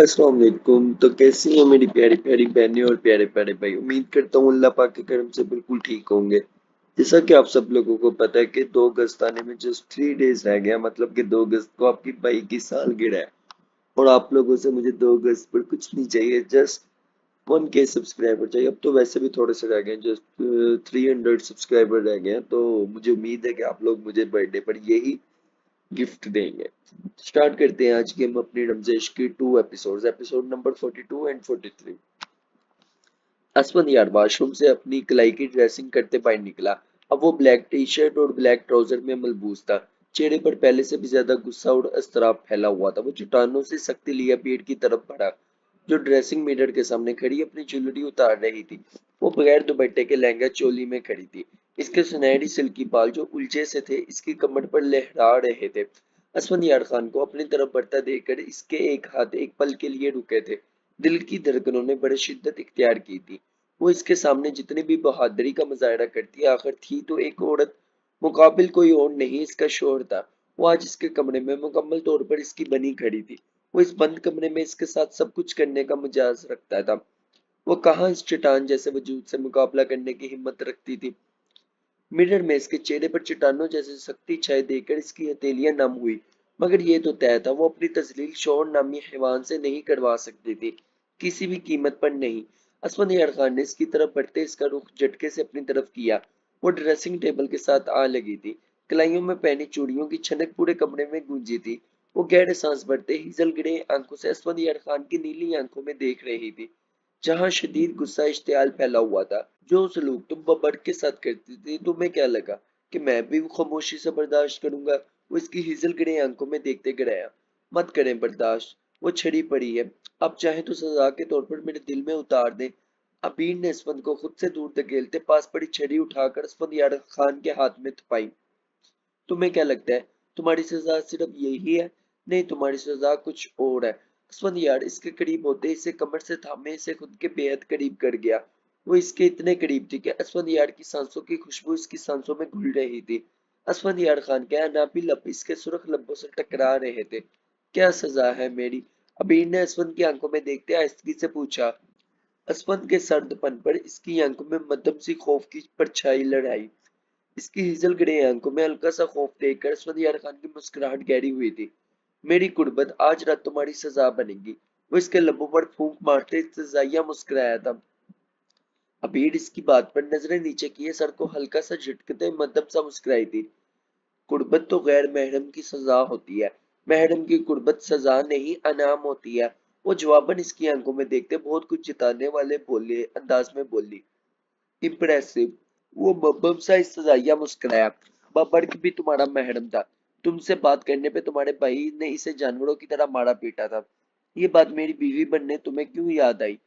अस्सलाम वालेकुम। तो कैसी हैं मेरी प्यारी प्यारी बहनें और प्यारे प्यारे भाई। उम्मीद करता हूँ अल्लाह पाक के करम से बिल्कुल ठीक होंगे। जैसा कि आप सब लोगों को पता है कि 2 अगस्त आने में जस्ट 3 डेज रह गया, मतलब कि 2 अगस्त को आपकी भाई की सालगिरह है। और आप लोगों से मुझे 2 अगस्त पर कुछ नहीं चाहिए, जस्ट 1K सब्सक्राइबर चाहिए। अब तो वैसे भी थोड़े से रह गए, जस्ट 300 सब्सक्राइबर रह गए हैं। तो मुझे उम्मीद है कि आप लोग मुझे बर्थडे पर यही गिफ्ट देंगे। स्टार्ट करते हैं आज की हम अपनी रमजेश की 2 एपिसोड, एपिसोड नंबर 42 एंड 43। असमन यार वॉशरूम से अपनी कलाई की ड्रेसिंग करते बाहर निकला। अब वो ब्लैक टी शर्ट और ब्लैक ट्राउजर में मलबूस था। चेहरे पर पहले से भी ज्यादा गुस्सा और अस्तराब फैला हुआ था। वो चट्टानों से सख्ती लिया पेड़ की तरफ बढ़ा, जो ड्रेसिंग मिरर के सामने खड़ी अपनी ज्वेलरी उतार रही थी। वो बगैर दुपट्टे के लहंगा चोली में खड़ी थी। इसके सुनहरी सिल्की बाल जो उलझे से थे इसकी कमर पर लहरा रहे थे। असफन यार खान को अपनी तरफ बढ़ता देखकर इसके एक हाथ एक पल के लिए रुके थे। दिल की धड़कनों ने बड़ी शिद्दत इख्तियार की थी। वो इसके सामने जितनी भी बहादुरी का मुजाहरा करती आखिर थी तो एक औरत, मुकाबिल कोई और नहीं इसका शोहर था। वो आज इसके कमरे में मुकम्मल तौर पर इसकी बनी खड़ी थी। वो इस बंद कमरे में इसके साथ सब कुछ करने का मिजाज रखता था। वो कहाँ इस चट्टान जैसे वजूद से मुकाबला करने की हिम्मत रखती थी। मिरर में इसके चेहरे पर चट्टानों जैसे सख्ती छाए देखकर इसकी हथेलियां नम हुई। मगर ये तो तय था वो अपनी तजलील शोहर नामी हैवान से नहीं करवा सकती थी, किसी भी कीमत पर नहीं। असफन यार खान ने इसकी तरफ बढ़ते इसका रुख झटके से अपनी तरफ किया। वो ड्रेसिंग टेबल के साथ आ लगी थी। कलाइयों में पहनी चूड़ियों की छनक पूरे कमरे में गूंजी थी। वो गहरे सांस भरते ही जलगड़े आंखों से असफन यार खान की नीली आंखों में देख रही थी, जहां शदीद गुस्सा इश्तियाल फैला हुआ था। जो सलूक तुम बबड़ के साथ करती थी तुम्हें क्या लगा कि मैं भी खामोशी से बर्दाश्त करूंगा? वो इसकी हिजल गिरे आंखों में देखते गिराया। मत करें बर्दाश्त, वो छड़ी पड़ी है। अब चाहे तो सजा के तौर पर मेरे दिल में उतार दें। अबीर ने असफंद को खुद से दूर धकेलते पास पड़ी छड़ी उठाकर असफंद यार खान के हाथ में थपाई। तुम्हें क्या लगता है तुम्हारी सजा सिर्फ यही है? नहीं, तुम्हारी सजा कुछ और है। असफंद यार इसके करीब होते इसे कमर से थामे इसे खुद के बेहद करीब कर गया। वो इसके इतने करीब थी कि असफंद यार की सांसों की खुशबू इसकी सांसों में घुल रही थी। असफंद यार खान के अनाबी लब इसके सुर्ख लब्बों से टकरा रहे थे। क्या सजा है मेरी? अबीर ने असफंद की आंखों में देखते आहिस्तगी से पूछा। असफंद के सर्दपन पर इसकी आंखों में मध्यम सी खौफ की परछाई लड़ाई। इसकी हिजल ग्रे आंखों में हल्का सा खौफ देखकर असफंदियार खान की मुस्कुराहट गहरी हुई थी। मेरी कुर्बत, आज रात तुम्हारी सजा बनेगी। वो इसके लबों पर फूंक मारते इस्तजाइया मुस्कुराया था। अबीर इसकी बात पर नजरें नीचे किए सर को हल्का सा झटकते मध्यम सा मुस्कुराई थी। कुर्बत तो गैर महरम की सजा होती है, महरम की कुर्बत सजा नहीं अनाम होती है। वो जवाबन इसकी आंखों में देखते बहुत कुछ जिताने वाले बोले अंदाज में बोली। इम्प्रेसिव। वो बब्बम सा इस्तजाइया मुस्कुराया। बब्बर भी तुम्हारा महरम था। तुमसे बात करने पे तुम्हारे भाई ने इसे जानवरों की तरह मारा पीटा था। ये बात मेरी बीवी बनने तुम्हें क्यों याद आई?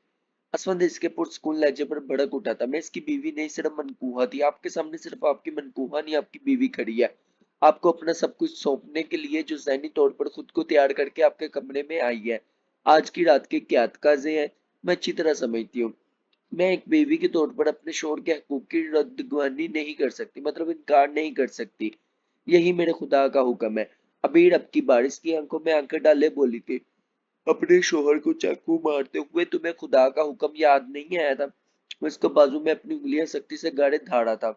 असफंद इसके पुरस्कून लहजे पर भड़क उठा था। मैं इसकी बीवी नहीं, सिर्फ मनकूहा थी। आपके सामने सिर्फ आपकी मनकूहा नहीं, आपकी बीवी खड़ी है। आपको अपना सब कुछ सौंपने के लिए, जो ज़हनी तौर पर खुद को तैयार करके आपके कमरे में आई है। आज की रात के क्या तकाज़े हैं मैं अच्छी तरह समझती हूँ। मैं एक बीवी के तौर पर अपने शोहर के हकूक की रद्दगवानी नहीं कर सकती, मतलब इनकार नहीं कर सकती। यही मेरे खुदा का हुक्म है। अबीर अब की बारिश की आंखों में आंखें डाले बोली थी। अपने शोहर को चाकू मारते हुए तुम्हें खुदा का हुक्म याद नहीं आया था? वो इसको बाजू में अपनी उंगलियां सख्ती से गाड़े धारा था।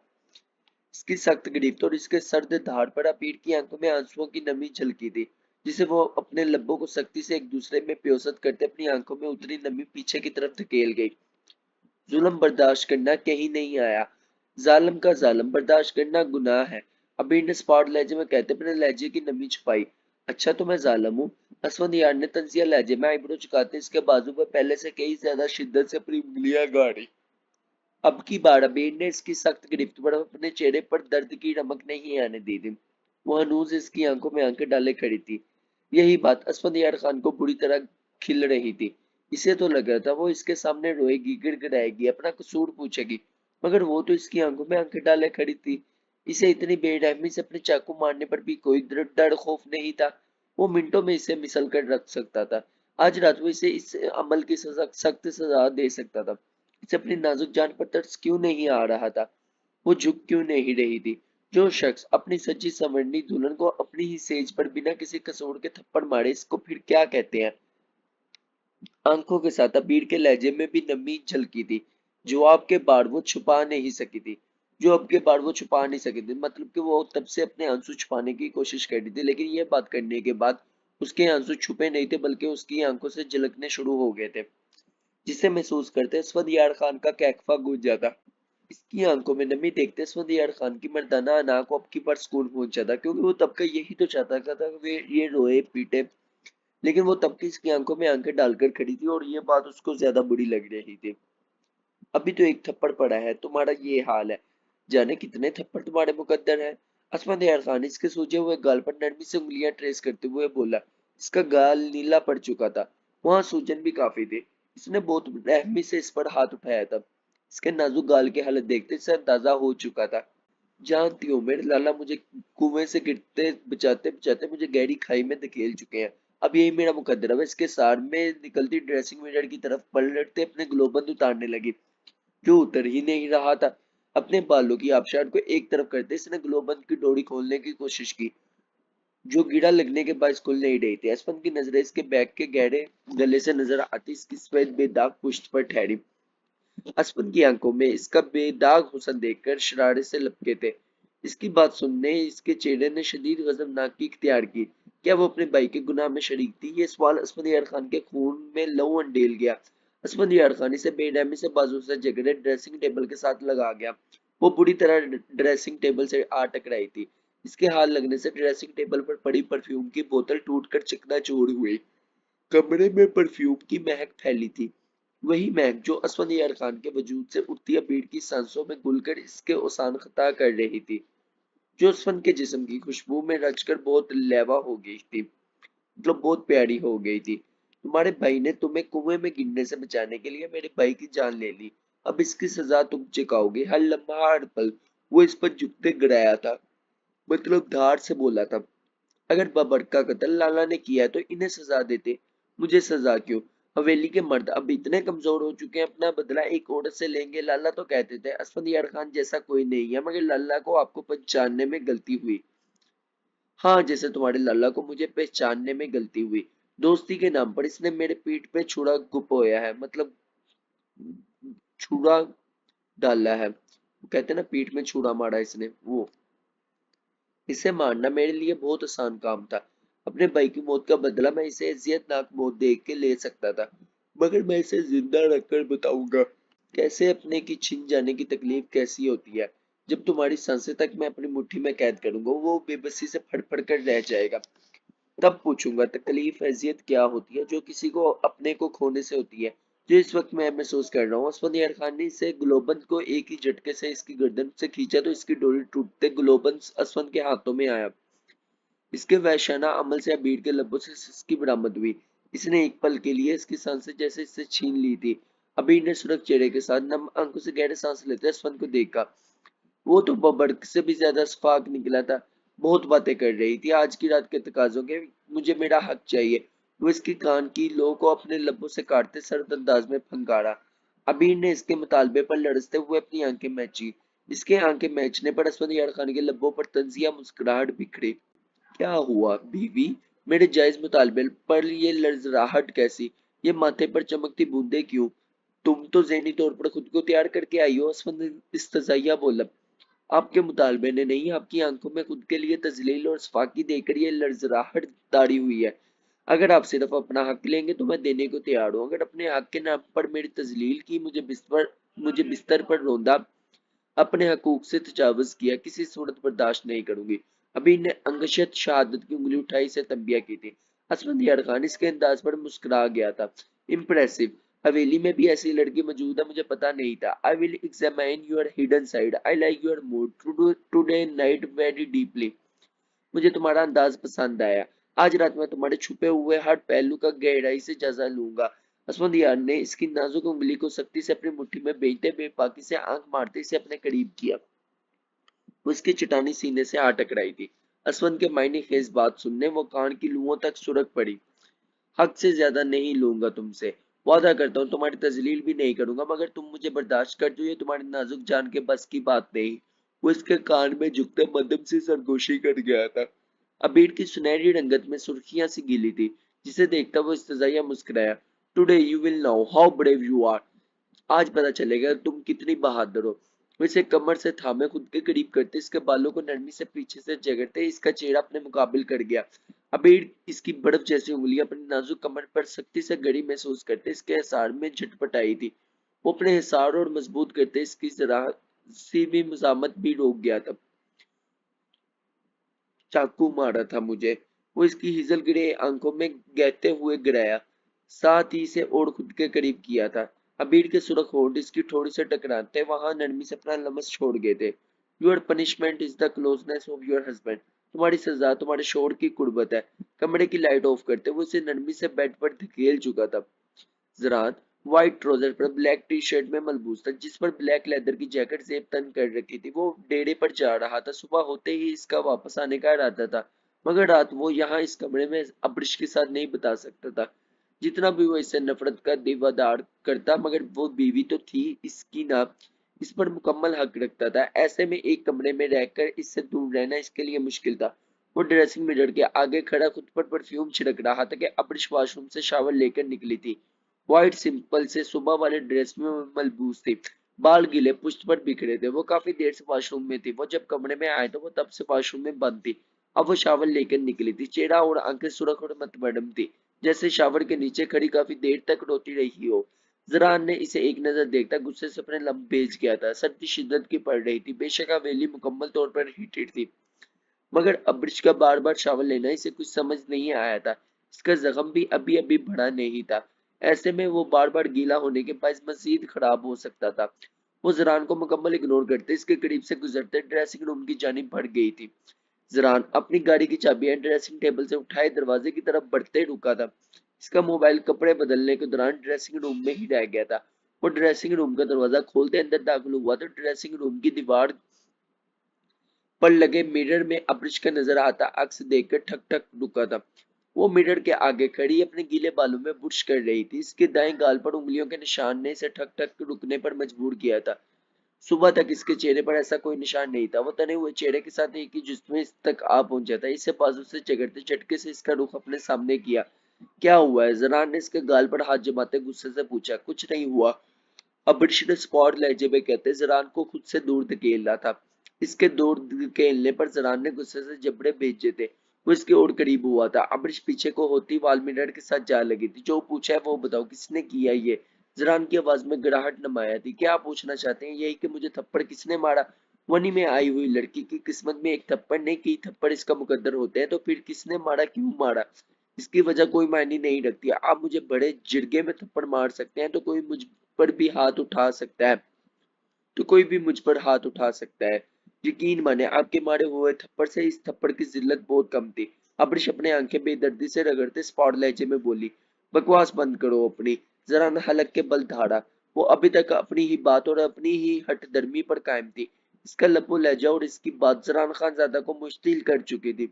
इसकी सख्त गिरफ्त और इसके सर्द धार पर अबीर की आंखों में आंसुओं की नमी झलकी थी, जिसे वो अपने लब्बों को सख्ती से एक दूसरे में प्योसत करते अपनी आंखों में उतरी नमी पीछे की तरफ धकेल गई। जुल्म बर्दाश्त करना कहीं नहीं आया। जालिम का जालिम बर्दाश्त करना गुनाह है। अबीर ने स्पॉट लहजे में कहते अपने लहजे की नमी छुपाई। अच्छा तो मैं जालिम हूँ? असफंद यार ने तंजिया लहजे में आईब्रो चुकाते इसके बाजू पर पहले से कई ज्यादा शिद्दत से अपनी उंगलियां गाड़ी। अब की बार अबीर ने इसकी सख्त गिरफ्त पर अपने चेहरे पर दर्द की रमक नहीं आने दी थी। वो हनूज इसकी आंखों में आंखें डाले खड़ी थी। यही बात असफंद यार खान को बुरी तरह खिल रही थी। इसे तो लग रहा था वो इसके सामने रोएगी, गिड़गिड़ाएगी, अपना कसूर पूछेगी। मगर वो तो इसकी आंखों में आंखें डाले खड़ी थी। इसे इतनी बेरहमी से अपने चाकू मारने पर भी कोई डर खौफ नहीं था। वो मिनटों में इसे मिसल कर रख सकता था। आज रात वो इसे इस अमल की सख्त सजा दे सकता था। इसे अपनी नाजुक जान पर तरस क्यों नहीं आ रहा था? वो झुक क्यों नहीं रही थी? जो शख्स अपनी सच्ची संवरनी दुल्हन को अपनी ही सेज पर बिना किसी कसूर के थप्पड़ मारे इसको फिर क्या कहते हैं? आंखों के साथ अबीर के लहजे में भी नमी झलकी थी। जो आपके बार वो छुपा नहीं सकी थी। जो आपके बार वो छुपा नहीं सकी थी, मतलब कि वो तब से अपने आंसू छुपाने की कोशिश कर रही थी, लेकिन ये बात करने के बाद उसके आंसू छुपे नहीं थे, बल्कि उसकी आंखों से झलकने शुरू हो गए थे, जिसे महसूस करते असफंदियार खान का कैकफा गूंज जाता। इसकी आंखों में नमी देखते असफंदियार खान की मर्दाना अना को अब की बार सुकून पहुंच जाता, क्योंकि वो तब का यही तो चाहता था कि वे ये रोए पीटे, लेकिन वो तब की इसकी आंखों में आंखें डालकर खड़ी थी और ये बात उसको ज्यादा बुरी लग रही थी। अभी तो एक थप्पड़ पड़ा है, तुम्हारा ये हाल है, जाने कितने थप्पड़ तुम्हारे मुकद्दर है। असमत यार खान इसके सूजे हुए गाल पर नरमी से उंगलियां ट्रेस करते हुए बोला। इसका गाल नीला पड़ चुका था, वहां सूजन भी काफी थी। इसने बहुत रहमी से इस पर हाथ उठाया था। इसके नाजुक गाल की हालत देखते इसे अंदाजा हो चुका था। जानती हो मेरे लाला मुझे कुएं से गिरते बचाते बचाते मुझे गहरी खाई में धकेल चुके हैं। अब यही मेरा मुकद्दर है। इसके सार में निकलती ड्रेसिंग मिरर की तरफ पलटते अपने ग्लोबंद उतारने लगी, जो उतर ही नहीं रहा था। अपने बालों की आबशार को एक तरफ करते इसने ग्लोबंद की डोरी खोलने की कोशिश की, जो कीड़ा लगने के बाद खुल नहीं रही थी। असफन की नजरें इसके बैग के गहरे गले से नजर आती इसकी सफेद बेदाग पुश्त पर ठहरी। असफन की आंखों में इसका बेदाग हुस्न देखकर शरारे से लपके थे। इसकी बात सुनने इसके चेहरे ने शदीद गजबनाकी इख्तियार की। क्या वो अपने भाई के गुनाह में शरीक थी? ये सवाल असफंद यार खान के खून में लहू अंडेल गया। असफंद यार खान इसे बेरहमी से बाजू से जकड़े ड्रेसिंग टेबल के साथ लगा गया। वो बुरी तरह ड्रेसिंग टेबल से आ टकराई थी। इसके हाथ लगने से ड्रेसिंग टेबल पर पड़ी परफ्यूम की बोतल टूटकर चिकनाचूर हुई। कमरे में परफ्यूम की महक फैली थी, वही महक जो असफंदियार खान के वजूद से उठती भीड़ की सांसों में घुलकर इसके ओसान खता कर रही थी, जो असफंद के जिस्म की खुशबू में रचकर बहुत लेवा हो गई थी, मतलब बहुत प्यारी हो गई थी। तुम्हारे भाई ने तुम्हें कुएं में गिरने से बचाने के लिए मेरे भाई की जान ले ली, अब इसकी सजा तुम चुकाओगे। हर लम्हा हर पल वो इस पर झुकते गिराया था, मतलब धार से बोला था। अगर बाबर का कत्ल लाला ने किया है तो इन्हें सजा देते, मुझे सजा क्यों? हवेली के मर्द अब इतने कमजोर हो चुके हैं, अपना बदला एक औरत से लेंगे। लाला तो कहते थे असफंदियार खान जैसा कोई नहीं है, मगर लाला को आपको पहचानने में गलती हुई। हाँ, जैसे तुम्हारे लाला को मुझे पहचानने में गलती हुई। दोस्ती के नाम पर इसने मेरे पीठ पे छुरा घुपोया है, मतलब छुरा डाला है। वो कहते हैं ना, पीठ में छुरा मारा इसने, वो। इसे मारना मेरे लिए बहुत आसान काम था। अपने भाई की मौत का बदला मैं इसे अजियतनाक मौत देख के ले सकता था, मगर मैं इसे जिंदा रखकर बताऊंगा कैसे अपने की छिन जाने की तकलीफ कैसी होती है। जब तुम्हारी सांसें तक मैं अपनी मुट्ठी में कैद करूंगा, वो बेबसी से फड़फड़ कर रह जाएगा। तब पूछूंगा तकलीफ अजियत क्या होती है, जो किसी को अपने को खोने से होती है, जो इस वक्त मैं महसूस कर रहा हूँ। असफंदियार खान ने इसे गुलोबंद को एक ही झटके से इसकी गर्दन से खींचा तो इसकी डोरी टूटते गुलोबंद असफंद के हाथों में आया। इसके वहशाना अमल से अबीर के लब्बों से सिसकी बरामद हुई। इसने एक पल के लिए इसकी सांसें जैसे इससे छीन ली थी। अबीर ने सुरख चेहरे के साथ नम आंखों से गहरे सांस लेते असफंद को देखा। वो तो बबड़ से भी ज्यादा शफाक निकला था। बहुत बातें कर रही थी आज की रात के तकाजों के, मुझे मेरा हक चाहिए। वो इसके कान की लो को अपने लब्बों से काटते सर्द अंदाज में फंकारा। अबीर ने इसके मुतालबे पर लड़सते हुए अपनी आंखें मैची। इसके आंखें मैचने पर असफंद यार खान के लब्बों पर तंजिया मुस्कुराहट बिखरी। क्या हुआ बीवी? मेरे जायज मुतालबे पर ये लर्जराहट कैसी? ये माथे पर चमकती बूंदे क्यों? तुम तो ज़हनी तौर पर खुद को तैयार करके आई हो। असफंद इस्तज़ाइया बोला। आपके मुतालबे ने नहीं, आपकी आंखों में खुद के लिए तजलील और सफाकी देकर ये लर्जराहट ताड़ी हुई है। अगर आप सिर्फ अपना हक लेंगे तो मैं देने को तैयार हूँ। अगर अपने हक के नाम पर मेरी तजलील की, मुझे बिस्तर पर रौंदा, अपने हकूक से तजावुज किया, किसी सूरत बर्दाश्त नहीं करूंगी। अभी ने अंगशत शहादत की उंगली उठाई से तंबिया की थी। असमत यार खान इसके अंदाज पर मुस्कुरा गया था। इम्प्रेसिव। हवेली में भी ऐसी लड़की मौजूद है, मुझे पता नहीं था। I will examine your hidden side. I like your mood today night very deeply. मुझे तुम्हारा अंदाज पसंद आया। आज रात मैं तुम्हारे छुपे हुए हर पहलू का गहराई से जायजा लूंगा। असमत यार ने इसकी नाजुक उंगली को सख्ती से अपनी मुट्ठी में बेचते बेपाकी से आंख मारते इसे अपने करीब किया। उसकी चटानी सीने से आ टकराई थी। असवंत के मायने खेज बात सुनने वो कान की लुओं तक सुरक पड़ी। हक से ज्यादा नहीं लूंगा तुमसे, वादा करता हूँ तुम्हारी तजलील भी नहीं करूंगा, मगर तुम मुझे बर्दाश्त कर दो, ये तुम्हारी नाजुक जान के बस की बात नहीं। वो इसके कान में झुकते मध्यम से सरगोशी कर गया था। अबीर की सुनहरी रंगत में सुर्खियां सी गिली थी, जिसे देखता वो इस्तजाइया मुस्कुराया। Today you will know how brave you are. आज पता चलेगा तुम कितनी बहादुर हो। वैसे कमर से थामे खुद के करीब करते, इसके बालों को नरमी से पीछे से जगड़ते इसका चेहरा अपने मुकाबिल कर गया। अबीर इसकी बर्फ जैसी उंगलियां अपनी नाजुक कमर पर सख्ती से गड़ी महसूस करते इसके हिसार में झटपट आई थी। वो अपने हिसार और मजबूत करते इसकी जरा सी भी मुजामत भी रोक गया था। चाकू मारा था मुझे, वो इसकी हिजल गिरे आंखों में गहते हुए गिराया, साथ ही इसे और खुद के करीब किया था। अबीर के सुरख होंठ इसकी ठोड़ी से टकराते वहां नरमी से अपना लमस छोड़ गए थे। Your punishment is the closeness of your husband. तुम्हारी सजा तुम्हारे शोर की कुर्बत है। कमरे की लाइट ऑफ करते वो इसे नरमी से बेड पर धकेल चुका था। ज़रात व्हाइट ट्राउजर पर ब्लैक टी शर्ट में मलबूस था, जिस पर ब्लैक लेदर की जैकेट जेब तन कर रखी थी। वो डेरे पर जा रहा था। सुबह होते ही इसका वापस आने का इरादा था, मगर रात वो यहाँ इस कमरे में अब्रिश के साथ नहीं बिता सकता था। जितना भी वो इससे नफरत का दीवादार करता, मगर वो बीवी तो थी इसकी ना, इस पर मुकम्मल हक रखता था। ऐसे में एक कमरे में रहकर इससे दूर रहना इसके लिए मुश्किल था। वो ड्रेसिंग मिरर के आगे खड़ा खुद पर परफ्यूम छिड़क रहा था कि अब्रिश वॉशरूम से शावर लेकर निकली थी। व्हाइट सिंपल से सुबह वाले ड्रेस में मलबूस थी। बाल गीले पुष्ट पर बिखरे थे। वो काफी देर से वॉशरूम में थी। वो जब कमरे में आए तो वो तब से वॉशरूम में बंद थी। अब वो शावर लेकर निकली थी। चेहरा और आंखें सुर्ख और मतमैडम थी, जैसे शावर के नीचे खड़ी काफी देर तक रोती रही हो। जरान ने इसे एक नजर देखता गुस्से से अपने लम्ब भेज गया था। सर्दी शिद्दत की पड़ रही थी। बेशक हवेली मुकम्मल तौर पर हीटेड थी, मगर अब्रिश का बार बार शावर लेना इसे कुछ समझ नहीं आया था। इसका जख्म भी अभी अभी बढ़ा नहीं था। ऐसे में वो बार बार गीला होने के बायस मजीद खराब हो सकता था। वो जरान को मुकम्मल इग्नोर करते इसके करीब से गुजरते ड्रेसिंग रूम की जानिब बढ़ गई थी। जरान अपनी गाड़ी की चाबियां ड्रेसिंग टेबल से उठाए दरवाजे की तरफ बढ़ते रुका था। इसका मोबाइल कपड़े बदलने के दौरान ड्रेसिंग रूम में ही रह गया था। वो ड्रेसिंग रूम का दरवाजा खोलते अंदर दाखिल हुआ तो ड्रेसिंग रूम की दीवार पर लगे मिरर में अब्रिश का नजर आता अक्स देखकर ठक ठक रुका था। वो मिरर के आगे खड़ी अपने गीले बालों में बुर्श कर रही थी। इसके दाएं गाल पर उंगलियों के निशान ने इसे ठक ठक रुकने पर मजबूर किया था। सुबह तक इसके चेहरे पर ऐसा कोई निशान नहीं था। वो तने हुए चेहरे के साथ एक ही जुस्म में इस तक आ पहुंचा था। इसे बाजू से जगड़ते झटके से इसका रुख अपने सामने किया। क्या हुआ है? जरान ने इसके गाल पर हाथ जमाते गुस्से से पूछा। कुछ नहीं हुआ, अब्रिश ने स्पॉट लहजे में कहते जरान को खुद से दूर धकेल रहा था। इसके दूर धकेलने पर जरान ने गुस्से से जबड़े भेजे थे। वो इसके और करीब हुआ था। अब्रिश पीछे को होती वाल मिरर के साथ जा लगी थी। जो पूछा है वो बताओ, किसने किया ये? जरान की आवाज में गिराहट नमाया थी। क्या पूछना चाहते हैं? यही कि मुझे थप्पड़ किसने मारा? वनी में आई हुई लड़की की किस्मत में एक थप्पड़ नहीं, कई थप्पड़ इसका मुकद्दर होते हैं। तो फिर किसने मारा, क्यों मारा, इसकी वजह कोई मायने नहीं रखती। आप मुझे बड़े जिरगे में थप्पड़ मार सकते हैं तो कोई मुझ पर भी हाथ उठा सकता है, तो कोई भी मुझ पर हाथ उठा सकता है। यकीन माने आपके मारे हुए थप्पड़ से इस थप्पड़ की जिल्लत बहुत कम थी। अब्रिश अपने आंखें बेदर्दी से रगड़ते स्पॉट लहजे में बोली। बकवास बंद करो अपनी। जरा न हलक के बल धारा। वो अभी तक अपनी ही बात और अपनी ही हट दर्मी पर कायम थी। इसका लबो लहजा और इसकी बात जरान खानजादा को मुश्तिल कर चुकी थी।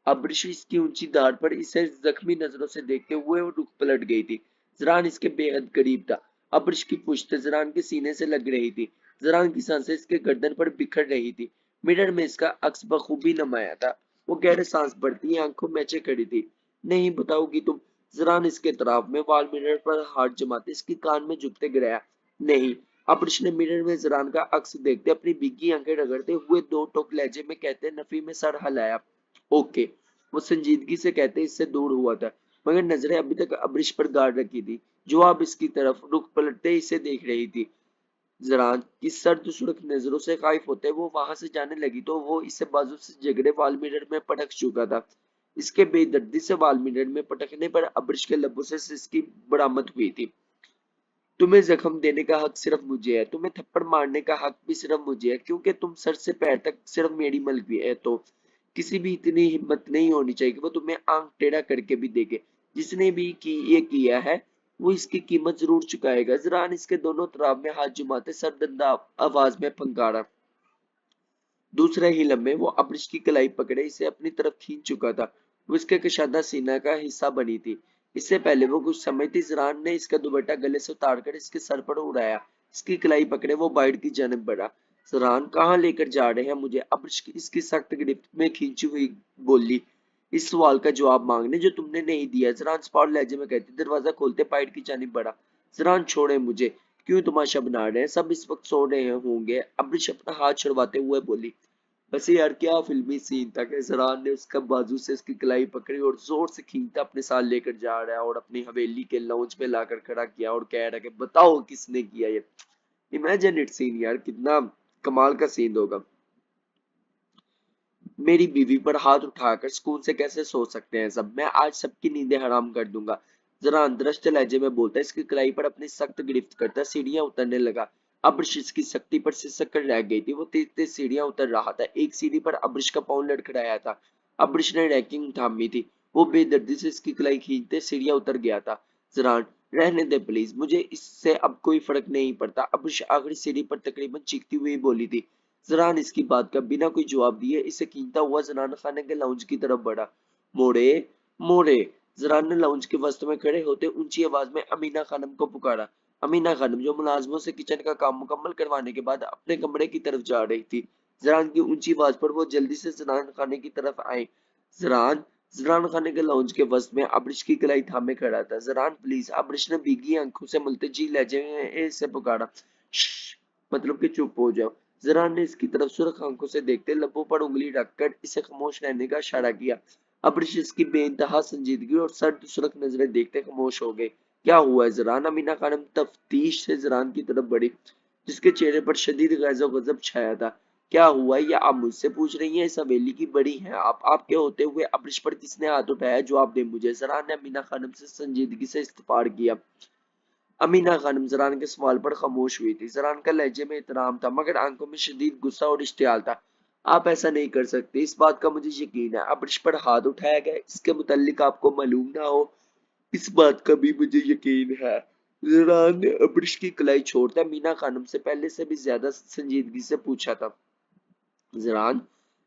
अब्रिश इसकी ऊंची धार पर इसे जख्मी नजरों से देखते हुए वो रुख पलट गई थी। जरान इसके बेहद करीब था। अब्रिश की पुश्त जरान के सीने से लग रही थी। जरान की सांसें इसके गर्दन पर बिखर रही थी। मिरर में इसका अक्स बखूबी नमाया था। वो गहरे सांस भरती आंखों मैचे खड़ी थी। नहीं बताओगी तुम? जरान इसके तरफ में वाल मिरर पर हाथ जमाते इसके कान में झुकते गिराया। नहीं। अब्रिश ने मिरर में जरान का अक्स देखते अपनी भीगी आंखें रगड़ते हुए दो टोक लहजे में कहते नफी में सर हिलाया। ओके। वो संजीदगी से कहते इससे दूर हुआ था, मगर नजरें अभी तक अब्रिश पर गाड़ रखी थी, जो अब इसकी तरफ रुख पलटते इसे देख रही थी। जरान की सर्द सुर्ख नजरों से खाइफ होते वो वहां से जाने लगी तो वो इसे बाजू से जगड़े वाल मिरर में पटक चुका था। इसके बेदर्दी से वाल मिरर में पटकने पर अब्रिश के लबों से सिसकी बरामद हुई थी। तुम्हें जख्म देने का हक सिर्फ मुझे है, तुम्हें थप्पड़ मारने का हक भी सिर्फ मुझे है, क्योंकि तुम सर से पैर तक सिर्फ मेरी मलकी है। तो किसी भी इतनी हिम्मत नहीं होनी चाहिए कि वो तुम्हें आंख टेढ़ा करके भी देखे। जिसने भी ये किया है वो इसकी कीमत जरूर चुकाएगा। जरान इसके दोनों तरफ में हाथ जुमाते सरदंदा आवाज में फंकारा। दूसरे ही लम्हे वो अब्रिश की कलाई पकड़े इसे अपनी तरफ खींच चुका था। वो इसके कशादा सीना का हिस्सा बनी थी। इससे पहले वो कुछ समझती जरान ने इसका दुपट्टा गले से उतारकर इसके सर पर उड़ाया। इसकी कलाई पकड़े वो बाइट की जानब बढ़ा। जरान, कहाँ लेकर जा रहे हैं मुझे? अब्रिश की इसकी सख्त गिरफ्त में खींची हुई बोली। इस सवाल का जवाब मांगने जो तुमने नहीं दिया। जरान स्पॉट लहजे में कहती, दरवाजा खोलते पाइट की जानिब बढ़ा। जरान छोड़े मुझे, क्यों तमाशा बना रहे हैं, सब इस वक्त सो रहे होंगे। अब्रिश अपना हाथ छुड़वाते हुए बोली। वैसे यार क्या फिल्मी सीन था कि जरान ने उसका बाजू से उसकी कलाई पकड़ी और जोर से खींचता अपने साथ लेकर जा रहा है और अपनी हवेली के लाउंज पे लाकर खड़ा किया और कह रहा है कि बताओ किसने किया ये। इमेजिन इट सीन यार, कितना कमाल का सीन होगा। मेरी बीवी पर हाथ उठाकर सुकून से कैसे सो सकते हैं सब, मैं आज सबकी नींदें हराम कर दूंगा। जरा अंतरस्ट लहजे में बोलता, इसकी कलाई पर अपनी सख्त गिरफ्त करता सीढ़ियां उतरने लगा। अब्रिश की सख्ती पर सिसक कर रह गई थी। वो तेज तेज सीढ़ियां उतर रहा था। एक सीढ़ी पर अब्रिश का पाँव लड़खड़ाया था। अब्रिश ने रैकिंग थामी थी। वो बेदर्दी से इसकी कलाई खींचते सीढ़ियां उतर गया था। जरान, रहने दे प्लीज, मुझे इससे अब कोई फर्क नहीं पड़ता। अब्रिश आखिरी सीढ़ी पर तकरीबन चीखती हुई बोली थी। जरान इसकी बात का बिना कोई जवाब दिए इसे कीमता हुआ जनाना खाने के लाउंज की तरफ बढ़ा। मोड़े, मोड़े। जरान ने लाउंज के वस्त में खड़े होते ऊंची आवाज में अमीना खानम को पुकारा। अमीना खानम जो मुलाजमों से किचन का काम मुकम्मल करवाने के बाद अपने कमरे की तरफ जा रही थी। जरान की ऊंची आवाज पर वो जल्दी से जरान खाने की तरफ आए। जरान, जरान खाने के लाउंज के वस्त में अब्रिश की कलाई थामे खड़ा था। जरान प्लीज, अब्रिश ने भीगी आंखों से मुल्तजी लहजे में से पुकारा। "श्श, मतलब कि चुप हो जाओ। जरान ने इसकी तरफ सुर्ख आंखों से देखते लबों पर उंगली रखकर इसे खामोश रहने का इशारा किया। अब्रिश इसकी बेइंतहा संजीदगी और सर्द सुर्ख नजरें देखते खामोश हो गए। क्या हुआ है जरान? अमीना खानम तफ्तीश से जरान की तरफ बढ़ी, जिसके चेहरे पर शदीद गैज़ो गजब छाया था। क्या हुआ है, ये आप मुझसे पूछ रही हैं? इस हवेली की बड़ी हैं आप। आपके होते हुए अब्रिश पर किसने हाथ उठाया? जवाब दे मुझे। जरान ने अमीना खानम से संजीदगी से इस्तफार किया। अमीना खानम जरान के सवाल पर खामोश हुई थी। जरान का लहजे में एहतराम था मगर आंखों में शदीद गुस्सा और इश्तियाल था। आप ऐसा नहीं कर सकते, इस बात का मुझे यकीन है। अब्रिश पर हाथ उठाया गया, इसके मुतल्लिक आपको मालूम ना हो, इस बात का भी मुझे यकीन है। जरान ने अब्रिश की कलाई छोड़ता मीना खानम से पहले से भी ज्यादा संजीदगी से पूछा था। जरान,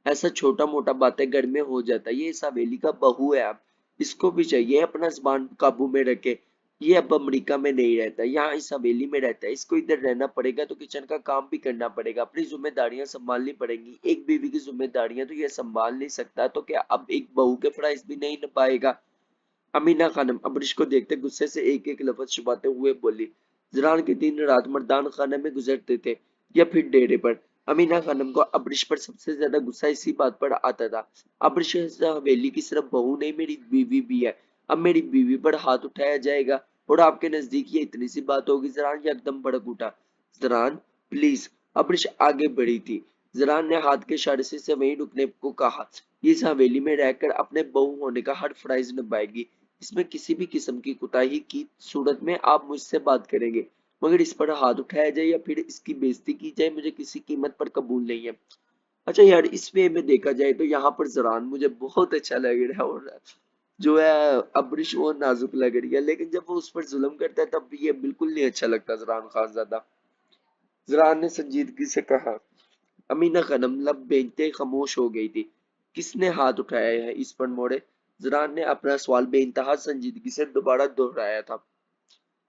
ऐसा छोटा मोटा बातें घर में हो जाता है, ये इस हवेली का बहू है। आप इसको भी चाहिए अपना जुबान काबू में रखे। ये अब अमेरिका में नहीं रहता, यहाँ इस हवेली में रहता है। इसको इधर रहना पड़ेगा तो किचन का काम भी करना पड़ेगा, अपनी जिम्मेदारियां संभालनी पड़ेंगी। एक बीवी की जिम्मेदारियां तो ये संभाल नहीं सकता, तो क्या अब एक बहू के फराइज भी नहीं निभाएगा? अमीना खानम अब्रिश को देखते गुस्से से एक एक लफ्ज छुपाते हुए बोली। जरान के दिन रात मर्दान खाने में गुजरते थे या फिर डेरे पर। अमीना खानम को अब्रिश पर सबसे ज्यादा गुस्सा इसी बात पर आता था। अब्रिश हवेली की सिर्फ बहू नहीं, मेरी बीवी भी है। अब मेरी बीवी पर हाथ उठाया जाएगा और आपके नजदीक ये इतनी सी बात होगी? जरान एकदम भड़क उठा। जरान प्लीज। अब्रिश आगे बढ़ी थी। जरान ने हाथ के इशारे से वहीं रुकने को कहा। ये इस हवेली में रहकर अपने बहू होने का हर फराइज निभाएगी। इसमें किसी भी किस्म की कोताही की सूरत में आप मुझसे बात करेंगे, मगर इस पर हाथ उठाया जाए या फिर इसकी बेइज्जती की जाए, मुझे किसी कीमत पर कबूल नहीं है। अच्छा यार, इस वे में देखा जाए तो यहाँ पर जरान मुझे बहुत अच्छा लग रहा है और जो है अब्रिश वो नाजुक लग रही है, लेकिन जब वो उस पर जुल्म करता है तब ये बिल्कुल नहीं अच्छा लगता जरान खानजादा। जरान ने संजीदगी से कहा। अमीना खानम लब बेनते खामोश हो गई थी। किसने हाथ उठाया है इस पर? मोड़े। जरान ने अपना सवाल बेइंतहा संजीदगी से दोबारा दोहराया था।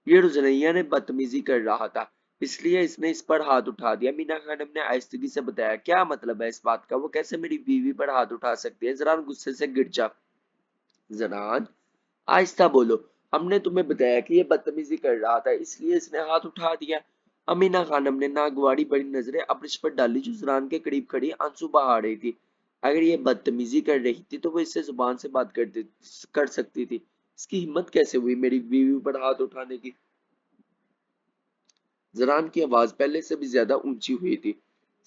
ये रुजनैया ने बदतमीजी कर रहा था, इसलिए इसने इस पर हाथ उठा दिया। मीना खानम ने आहिस्तगी से बताया। क्या मतलब है इस बात का? वो कैसे मेरी बीवी पर हाथ उठा सकती है? जरान गुस्से से गिर जा। जरान, आहिस्ता बोलो। हमने तुम्हें बताया कि ये बदतमीजी कर रहा था, इसलिए इसने हाथ उठा दिया। अमीना खानम ने नागवाड़ी बड़ी नजरें अब्रिश पर डाली जो जरान के करीब खड़ी आंसू बहा रही थी। अगर ये बदतमीजी कर रही थी तो वो इससे जुबान से बात कर सकती थी। इसकी हिम्मत कैसे हुई मेरी बीवी पर हाथ उठाने की? जरान की आवाज पहले से भी ज्यादा ऊंची हुई थी।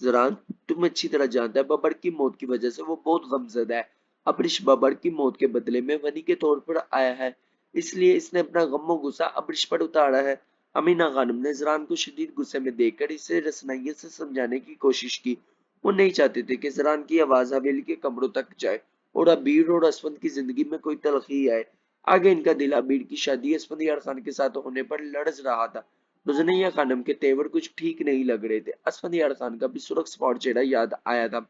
जरान, तुम अच्छी तरह जानता है बबर की मौत की वजह से वो बहुत गमजदा है। अब्रिश बबर की मौत के बदले में वनी के तौर पर आया है, इसलिए इसने अपना गम और गुस्सा अब्रिश पर उतारा है। अमीना खानम ने जरान को शदीद गुस्से में देखकर इसे रसनाइयत से समझाने की कोशिश की। वो नहीं चाहते थे कि जरान की आवाज हवेली के कमरों तक जाए और अबीर और असफंद की जिंदगी में कोई तलखी आए। आगे इनका दिल अबीर की शादी असफंदियार खान के साथ होने पर लड़ज रहा था। रुजनैया खानम के तेवर कुछ ठीक नहीं लग रहे थे। असफंदियार खान का भी सुरख स्पॉट चेहरा याद आया था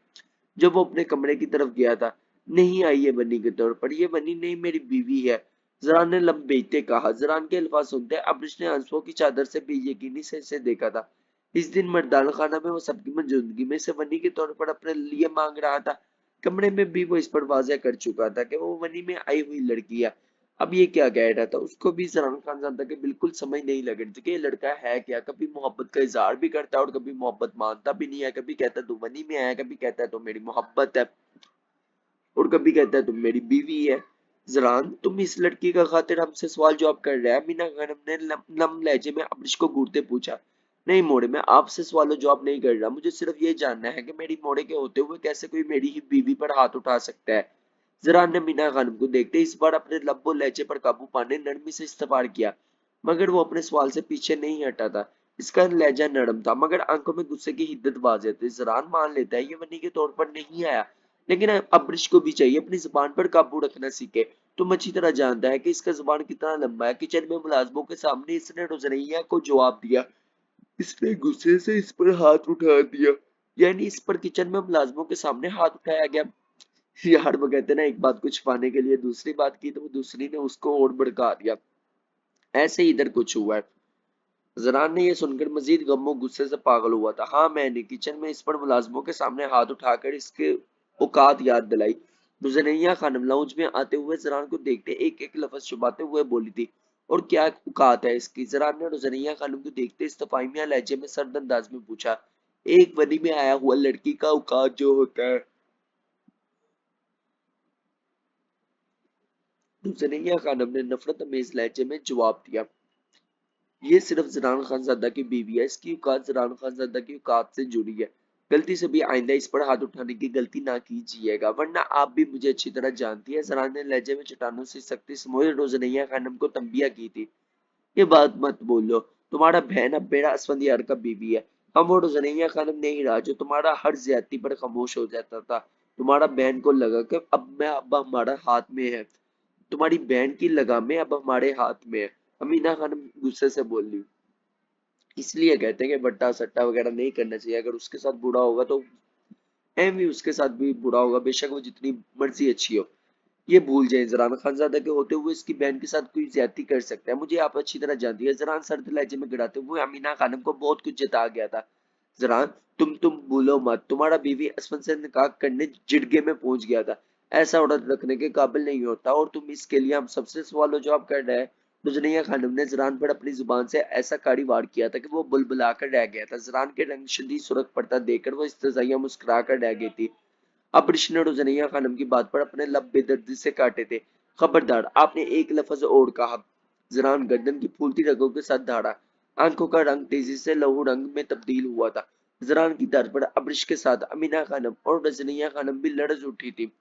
जब वो अपने कमरे की तरफ गया था। नहीं आई है बनी के तौर पर, ये बनी नहीं मेरी बीवी है। जरान ने लंबेते कहा। जरान के अल्फाज सुनते अब्रिश ने आंसुओं की चादर से बेयकीनी से इसे देखा था। इस दिन मर्दाना खाना में वो सबकी मौजूदगी में से बनी के तौर पर अपने लिए मांग रहा था। कमरे में भी वो इस पर वाज़ह कर चुका था कि वो वनी में आई हुई लड़की है। अब ये क्या कह रहा था, उसको भी ज़हरान खानज़ादा के बिल्कुल समझ नहीं लग रही थी कि ये लड़का है क्या। कभी मोहब्बत का इज़हार भी करता है और कभी मोहब्बत मानता भी नहीं है। कभी कहता है तू वनी में आया, कभी कहता है तो मेरी मोहब्बत है, और कभी कहता है तुम मेरी बीवी है। ज़रान, तुम इस लड़की का खातिर हमसे सवाल जवाब कर रहा है? मीना खानम ने नम लहजे में अब्रिश को घूरते पूछा। नहीं मोड़े, मैं आपसे सवाल जवाब नहीं कर रहा, मुझे सिर्फ ये जानना है कि मेरी मोड़े के होते हुए कैसे कोई मेरी ही बीवी पर हाथ उठा सकता है। ज़रान ने मीना खानम को देखते इस बार अपने लब्बो लहजे पर काबू पाने नरमी से इस्तफार किया, मगर वो अपने सवाल से पीछे नहीं हटा था। इसका लहजा नरम था मगर आंखों में गुस्से की हिद्दत वाज़ेह थी। ज़रान मान लेता है ये वनी के तौर पर नहीं आया, लेकिन अब्रिश को भी चाहिए अपनी जुबान पर काबू रखना सीखे। तुम अच्छी तरह जानता है कि इसका जुबान कितना लंबा है। किचन में मुलाजमों के सामने इसने रोजनैया को जवाब दिया। इसने गुस्से से इस पर हाथ उठा दिया, यानी इस पर किचन में मुलाजमों के सामने हाथ उठाया गया। यार वो कहते ना, एक बात को छुपाने के लिए दूसरी बात की तो वो दूसरी ने उसको और भड़का दिया। ऐसे ही इधर कुछ हुआ है। जरान ने यह सुनकर मजीद गमो गुस्से से पागल हुआ था। हाँ, मैंने किचन में इस पर मुलाजमों के सामने हाथ उठाकर इसके औकात याद दिलाई। रुज़ैया खानम लाउंज में आते हुए जरान को देखते एक एक लफ्ज छुपाते हुए बोली थी, और क्या औकात है इसकी। जरान ने रुज़ैया खानम को देखते इस्तफाइमिया लहजे में सर्द अंदाज में पूछा। एक वनी में आया हुआ लड़की का औकात जो होता है। रुज़ैया खानम ने नफरत अमेज लहजे में जवाब दिया। ये सिर्फ ज़रान खानज़ादा की बीवी है, इसकी औकात ज़रान खानज़ादा की औकात से जुड़ी है। गलती से भी आइंदा इस पर हाथ उठाने की गलती ना कीजिएगा, वरना आप भी मुझे अच्छी तरह जानती है। ज़रान ने लहजे में चट्टानों से सख्ती से मोए रोज़नैया खानम को तंबिया की थी। ये बात मत बोलो, तुम्हारा बहन अब मेरा असफंदियार का बीवी है। हम वो रोज़नैया खानम नहीं रहा जो तुम्हारा हर ज्यादती पर खामोश हो जाता था। तुम्हारा बहन को लगा कि अब हमारा हाथ में है। तुम्हारी बहन की लगामें अब हमारे हाथ में है। अमीना खानम गुस्से से बोली। इसलिए कहते हैं कि बट्टा सट्टा वगैरह नहीं करना चाहिए। अगर उसके साथ बुरा होगा तो एम भी उसके साथ भी बुरा होगा, बेशक वो जितनी मर्जी अच्छी हो। ये भूल जाए, जरान खानजादा के होते हुए इसकी बहन के साथ कोई ज्यादती कर सकता है। मुझे आप अच्छी तरह जानती है। जरान सर्द लहजे में गिड़ाते हुए अमीना खानम को बहुत कुछ जता गया था। जरान, तुम भूलो मत, तुम्हारा बीवी असफन से निकाह करने जिड़गे में पहुंच गया था। ऐसा औरत रखने के काबिल नहीं होता, और तुम इसके लिए हम सबसे सवाल जवाब कर रहे हैं। रुजनिया खानम ने जरान पर अपनी जुबान से ऐसा काड़ी वार किया था कि वो बुलबुलाकर रह गया था। जरान के रंग शदीद सुर्ख पड़ता देखकर वो इस्तज़ाइया मुस्कुरा कर रह गई थी। अब ने रुजनिया खानम की बात पर अपने लब बेदर्दी से काटे थे। खबरदार, आपने एक लफ्ज और कहा। जरान गर्दन की फूलती रगों के साथ दहाड़ा। आंखों का रंग तेजी से लहू रंग में तब्दील हुआ था। जरान की दर पर अब्रिश के साथ अमीना खानम और रजनिया खानम भी लड़ज उठी थी।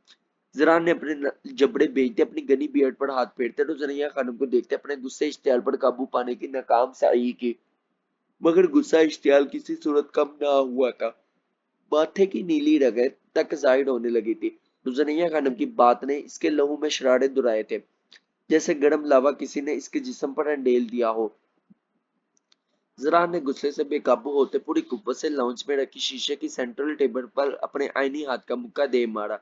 जरान ने अपने जबड़े बेचते अपनी गनी बियर्ड पर हाथ फेरते रजनिया खानम को देखते अपने गुस्से इश्तियाल पर काबू पाने की नाकाम साई की, मगर गुस्सा इश्तियाल किसी सूरत कम ना हुआ था। माथे की नीली रगत तक जाहिर होने लगी थी। रुजनिया खानम की बात ने इसके लहू में शरारे दुराए थे, जैसे गर्म लावा किसी ने इसके जिस्म पर अंडेल दिया हो। जरा ने गुस्से से बेकाबू होते पूरी कुव्वत से लाउंज में रखी शीशे की सेंट्रल टेबल पर अपने आईनी हाथ का मुक्का दे मारा।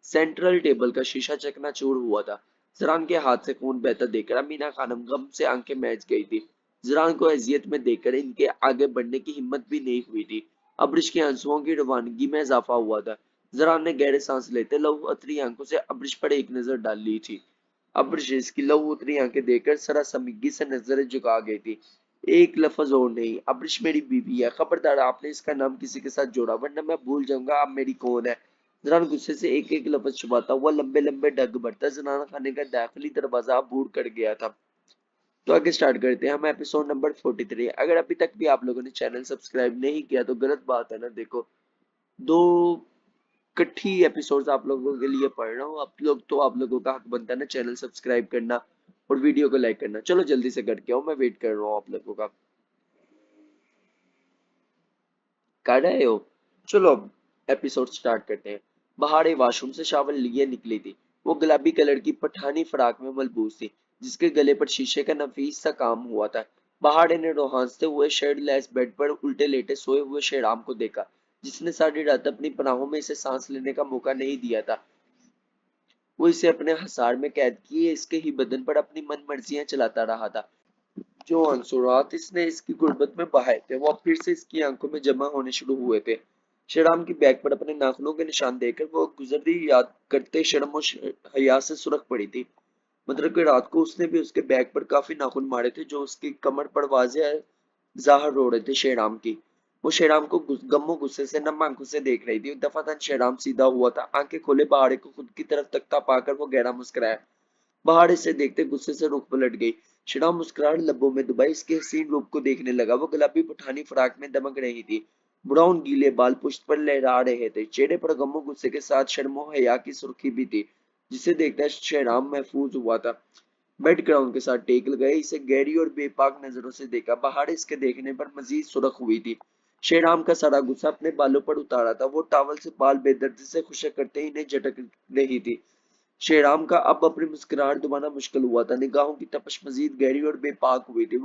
सेंट्रल टेबल का शीशा चकनाचूर हुआ था। जरान के हाथ से खून बहता देखकर अमीना खानम गम से आंखें मैच गई थी। जरान को अजियत में देखकर इनके आगे बढ़ने की हिम्मत भी नहीं हुई थी। अब्रिश के आंसुओं की रवानगी में इजाफा हुआ था। जरान ने गहरे सांस लेते लहू अतरी आंखों से अब्रिश पर एक नजर डाल ली थी। अब्रिश इसकी लहू उतरी आंखें देखकर सरा समीगी से नजरें झुका गई थी। एक लफ्ज और नहीं, अब्रिश मेरी बीवी है। खबरदार, आपने इसका नाम किसी के साथ जोड़ा, वरना मैं भूल जाऊंगा आप मेरी कौन है। जनान गुस्से से एक एक लफ्ज छुपाता हुआ लंबे लंबे ढग भरता जनाना खाने का दाखिली दरवाजा बूढ़ कर गया था। तो आगे स्टार्ट करते हैं हम एपिसोड नंबर 43। अगर अभी तक भी आप लोगों ने चैनल सब्सक्राइब नहीं किया तो गलत बात है ना। देखो, दो इकट्ठी एपिसोड्स आप लोगों के लिए पढ़ रहा हूँ। आप लोगों का हक बनता है ना चैनल सब्सक्राइब करना और वीडियो को लाइक करना। चलो जल्दी से करके आओ, मैं वेट कर रहा हूँ आप लोगों का। कर रहे हो? चलो अब एपिसोड स्टार्ट करते हैं। बहारे वॉशरूम से शावल लिए निकली थी। वो गुलाबी कलर की पठानी फ्राक में मलबूस थी, जिसके गले पर शीशे का नफीस सा काम हुआ था। बहारे ने रोहांसते हुए शेड लेस बेड पर उल्टे लेटे सोए हुए शेराम को देखा, जिसने सारी रात अपनी पनाहों में इसे सांस लेने का मौका नहीं दिया था। वो इसे अपने हसार में कैद किए इसके ही बदन पर अपनी मन मर्जियां चलाता रहा था। जो अंसुरात इसने इसकी गुर्बत में बहाए थे वो अब फिर से इसकी आंखों में जमा होने शुरू हुए थे। शेराम की बैग पर अपने नाखूनों के निशान देखकर वो गुजरी याद करते शर्म और हया से सुरख पड़ी थी। मतलब कि रात को उसने भी उसके बैग पर काफी नाखून मारे थे जो उसकी कमर पर वाज़ेह ज़ाहिर हो रहे थे शेराम की। वो शेराम को गम्मो गुस्से से नम आंखों से देख रही थी। दफातन शेराम सीधा हुआ था, आंखें खोले पहाड़े को खुद की तरफ तकता पाकर वो गहरा मुस्कुराया। पहाड़ इसे देखते गुस्से से रुख पलट गई। शिना मुस्कुराहट लब्बों में दबाई इसके हसीन रूप को देखने लगा। वो गुलाबी पठानी फराक में दमक रही थी। ब्राउन गीले बाल पुश्त पर लहरा रहे थे। चेहरे पर गमो गुस्से के साथ शर्मो हया की सुर्खी भी थी, जिसे देखकर शेराम महफूज हुआ था। बेड ग्राउंड के साथ टेक लगाए इसे गहरी और बेपाक नजरों से देखा। पहाड़ इसके देखने पर मजीद सुरख हुई थी। शेराम का सारा गुस्सा अपने बालों पर उतारा था। वो टावल से बाल बेदर्दी से खुशक करते ही इन्हें झटक रही थी। शेराम का अब अपनी मुस्कुराहट दबाना मुश्किल हुआ था। निगाहों की तपश मजीद गहरी और बेपाक हुई थी।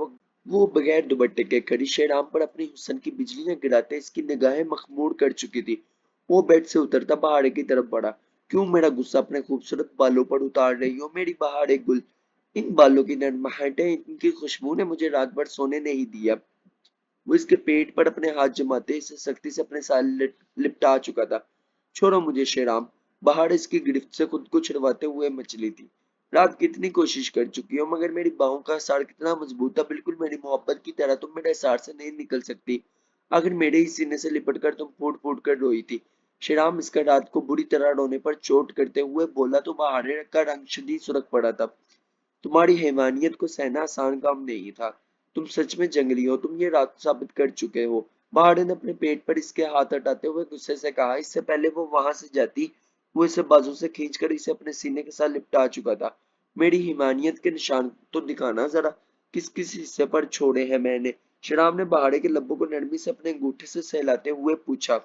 वो बगैर दुपट्टे के खड़ी शेराम पर अपनी हुस्न की बिजलियां गिराते इसकी निगाहें मखमूर कर चुकी थी। वो बेड से उतरता पहाड़े की तरफ बढ़ा। क्यों मेरा गुस्सा अपने खूबसूरत बालों पर उतार रही हो मेरी बहारे गुल? इन बालों की नरमाहटें, इनकी खुशबू ने मुझे रात भर सोने नहीं दिया। वो इसके पेट पर अपने हाथ जमाते इसे सख्ती से अपने साथ लिपटा चुका था। छोड़ो मुझे शेराम। बाहर इसकी गिरफ्त से खुद को छुड़वाते हुए मचली थी। रात कितनी कोशिश कर चुकी हो मगर मेरी बाहों का साड़ कितना मजबूत था। बिल्कुल मेरी मोहब्बत की तरह तुम मेरे साड़ से नहीं निकल सकती। आखिर मेरे ही सीने से लिपट कर तुम फूट फूट कर रोई थी। शेराम इसका रात को बुरी तरह रोने पर चोट करते हुए बोला तो बहारे का रंग शदीद सुर्ख पड़ा था। तुम्हारी हैवानियत को सहना आसान काम नहीं था। तुम सच में जंगली हो, तुम ये रात साबित कर चुके हो। पहाड़ी ने अपने पेट पर इसके हाथ हटाते हुए गुस्से से कहा। इससे पहले वो वहां से जाती, वो इसे बाजू से खींचकर इसे अपने सीने के साथ लिपटा चुका था। मेरी हिमानियत के निशान तो दिखाना जरा, किस किस हिस्से पर छोड़े हैं मैंने? शराब ने पहाड़े के लब्बों को नरमी से अपने अंगूठे से सहलाते हुए पूछा।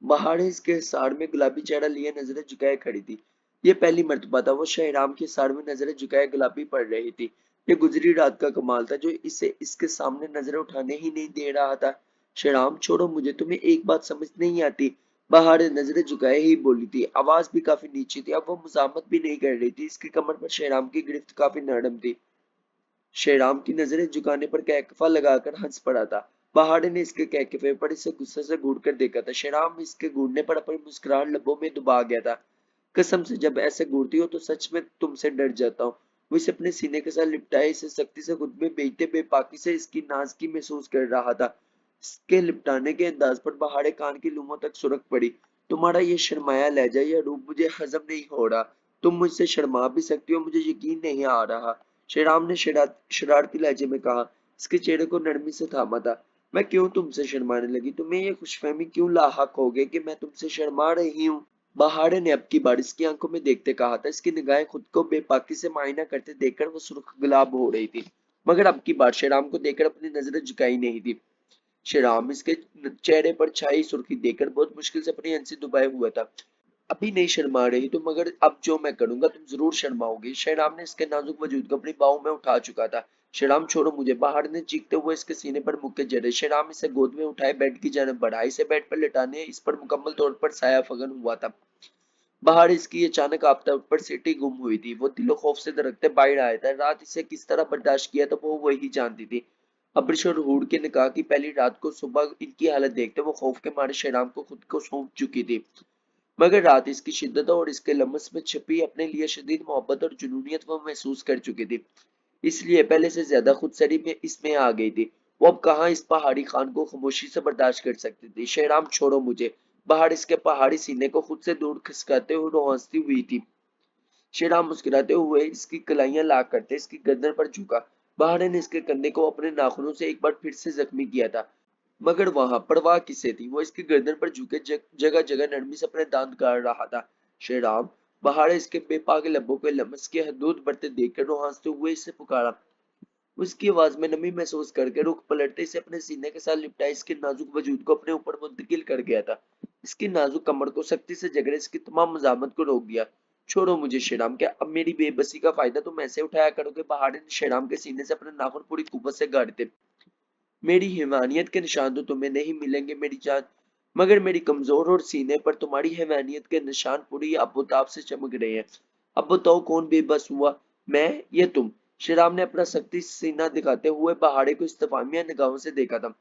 बहारे इसके साड़ में गुलाबी चेहरा लिए नजरें झुकाए खड़ी थी। ये पहली मर्तबा था वो शहराम के साड़ में नजरें झुकाए गुलाबी पड़ रही थी। ये गुजरी रात का कमाल था जो इसे इसके सामने नजरें उठाने ही नहीं दे रहा था। शहराम छोड़ो मुझे, तुम्हें एक बात समझ नहीं आती। बहारे नजरें झुकाए ही बोली थी। आवाज भी काफी नीची थी। अब वो मुजामत भी नहीं कर रही थी। इसकी कमर पर शहराम की गिरफ्त काफी नरम थी। शेराम की नजरें झुकाने पर कहकफा लगाकर हंस पड़ा था। पहाड़ी ने इसके कहकफे पर इसे गुस्से से घूर कर देखा था। शेराम इसके घूरने पर अपनी मुस्कुराहट लबों में दबा गया था। कसम से जब ऐसे घूरती हो तो सच में तुमसे डर जाता हूँ। वो इसे अपने सीने के साथ लिपटाए इसे सख्ती से खुद में बेचते बेपाकी से इसकी नाज़की महसूस कर रहा था। इसके लिपटाने के अंदाज पर पहाड़े कान की लुमों तक सुरख पड़ी। तुम्हारा ये शर्माया लहजा या रूप मुझे हजम नहीं हो रहा। तुम मुझसे शर्मा भी सकती हो, मुझे यकीन नहीं आ रहा। शेराम ने शरारती लहजे में कहा। इसके चेहरे को नरमी से थामा था। मैं क्यों तुमसे शर्माने लगी? तुम्हें ये खुशफहमी क्यों लाहक हो गई कि मैं तुमसे शर्मा रही हूँ? बहारे ने अब की बार इसकी आंखों में देखते कहा था। इसकी निगाहें खुद को बेपाकी से मायना करते देखकर वो सुर्ख गुलाब हो रही थी। मगर अब की बार शेराम को देखकर अपनी नजरें झुकाई नहीं थी। शेराम इसके चेहरे पर छाई सुर्खी देखकर बहुत मुश्किल से अपनी हंसी दबाए हुआ था। अभी नहीं शर्मा रही तुम, मगर अब जो मैं करूंगा तुम जरूर शर्माओगी। शेराम ने इसके नाजुक वजूद को अपनी बाहों में उठा चुका था। शेराम छोड़ो मुझे। बाहर ने चीखते हुए इसके सीने पर मुक्के जड़े। शेराम इसे गोद में उठाए बेड की जानब बढ़ा। इसे बेड पर लिटाने इस पर मुकम्मल तौर पर साया फगन हुआ था। बाहर इसकी अचानक आपदा पर सिटी गुम हुई थी। वो दिलो खौफ से धड़कते बाहर आया था। रात इसे किस तरह बर्दाश्त किया था वो वही जानती थी। अब्रिश और हूड के निकाह की पहली रात को सुबह इनकी हालत देखते वो खौफ के मारे शेराम को खुद को सौंप चुकी थी। मगर रात इसकी शिद्दत और इसके लमस में छिपी अपने लिए शदीद मोहब्बत और जुनूनियत वो महसूस कर चुकी थी। इसलिए पहले से ज्यादा खुदसरी में इसमें आ गई थी। वो अब कहाँ इस पहाड़ी खान को खामोशी से बर्दाश्त कर सकती थी। शेराम छोड़ो मुझे। बाहर इसके पहाड़ी सीने को खुद से दूर खिसकाते हुए रोंसती हुई थी। शेराम मुस्कुराते हुए इसकी कलाइयां ला करते इसकी गर्दन पर झुका। बाहर ने इसके कंधे को अपने नाखूनों से एक बार फिर से जख्मी किया था। मगर वहां परवाह किसे थी? वो इसकी गर्दन पर झुके जगह जगह नरमी से अपने दांत गाड़ रहा था। शेराम। बाहर इसके बेपाक लबों पे लमस के हदूद बढ़ते देखकर रोहांसते हुए इसे पुकारा। उसकी आवाज में नमी महसूस करके रुख पलटते इसे अपने सीने के साथ लिपटा इसके नाजुक वजूद को अपने ऊपर मुंतकिल कर गया था। इसकी नाजुक कमर को सख्ती से जकड़े इसकी तमाम मजामत को रोक दिया। छोड़ो मुझे शेराम। क्या अब मेरी बेबसी का फायदा तुम ऐसे उठाया करोगे? पहाड़ ने शेराम के सीने से अपने नाखून पूरी कुव्वत से गाड़ थे। मेरी हैवानियत के निशान तो तुम्हें नहीं मिलेंगे मेरी जान, मगर मेरी कमजोर और सीने पर तुम्हारी हैवानियत के निशान पूरी आबोताब से चमक रहे हैं। अब बताओ कौन बेबस हुआ, मैं या तुम? शेराम ने अपना सख्ती सीना दिखाते हुए पहाड़े को इस्तफामिया निगाहों से देखा था।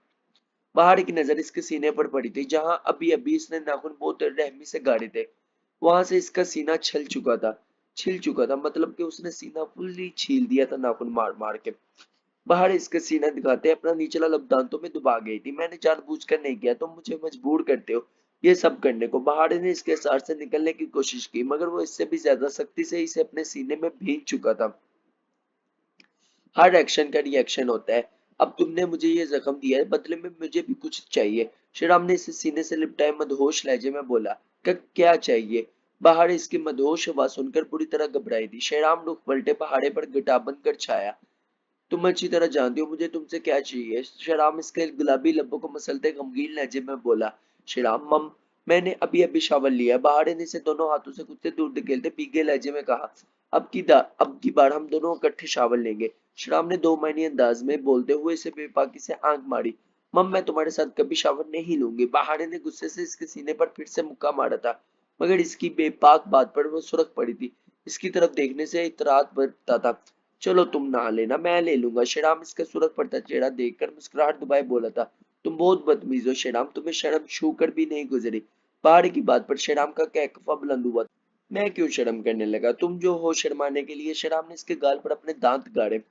बाहर की नजर इसके सीने पर पड़ी थी, जहां अभी अभी इसने नाखून बहुत रहमी से गाड़े थे। वहां से इसका सीना छिल चुका था, मतलब कि उसने सीना फुल्ली छील दिया था नाखून मार मार के। बाहर इसका सीना दिखाते अपना निचला लब दांतों में दबा गई थी। मैंने जानबूझकर नहीं किया, तुम मुझे मजबूर करते हो ये सब करने को। बाहर ने इसके सार से निकलने की कोशिश की, मगर वो इससे भी ज्यादा सख्ती से इसे अपने सीने में भींच चुका था। हर एक्शन का रिएक्शन होता है। अब तुमने मुझे ये जख्म दिया है, बदले में मुझे भी कुछ चाहिए। श्रीराम ने इसे सीने से लिपटाए मदहोश लहजे में बोला। क्या चाहिए? बाहर इसकी मदहोश आवाज सुनकर बुरी तरह घबराई थी। श्रीराम रुख पलटे, पहाड़े पर घटा बनकर छाया। तुम अच्छी तरह जानती हो मुझे तुमसे क्या चाहिए। श्रीराम इसके गुलाबी लबों को मसलते गमगीन लहजे में बोला। श्रीराम, मम, मैंने अभी अभी शावल लिया। बाहर ने इसे दोनों हाथों से कुत्ते दूर धकेलते भीगे लहजे में कहा। अब की बार हम दोनों इकट्ठे शावल लेंगे। श्रीराम ने दो मायनी अंदाज में बोलते हुए इसे बेबाकी से आंख मारी। मम, मैं तुम्हारे साथ कभी शावर नहीं लूंगी। बाहर ने गुस्से से इसके सीने पर फिर से मुक्का मारा था, मगर इसकी बेपाक बात पर वो सुरख पड़ी थी। इसकी तरफ देखने से इतरात बढ़ता था। चलो तुम नहा लेना, मैं ले लूंगा। श्रीराम इसका सूरत पड़ता चेहरा देखकर मुस्कुराहट दबाए बोला था। तुम बहुत बदतमीज हो श्रीराम, तुम्हें शर्म छू कर भी नहीं गुजरी। पहाड़ी की बात पर श्रीराम का कैकफा बुलंद हुआ। मैं क्यों शर्म करने लगा? तुम जो हो शर्माने के लिए। श्रीराम ने इसके गाल पर अपने दांत गाड़े।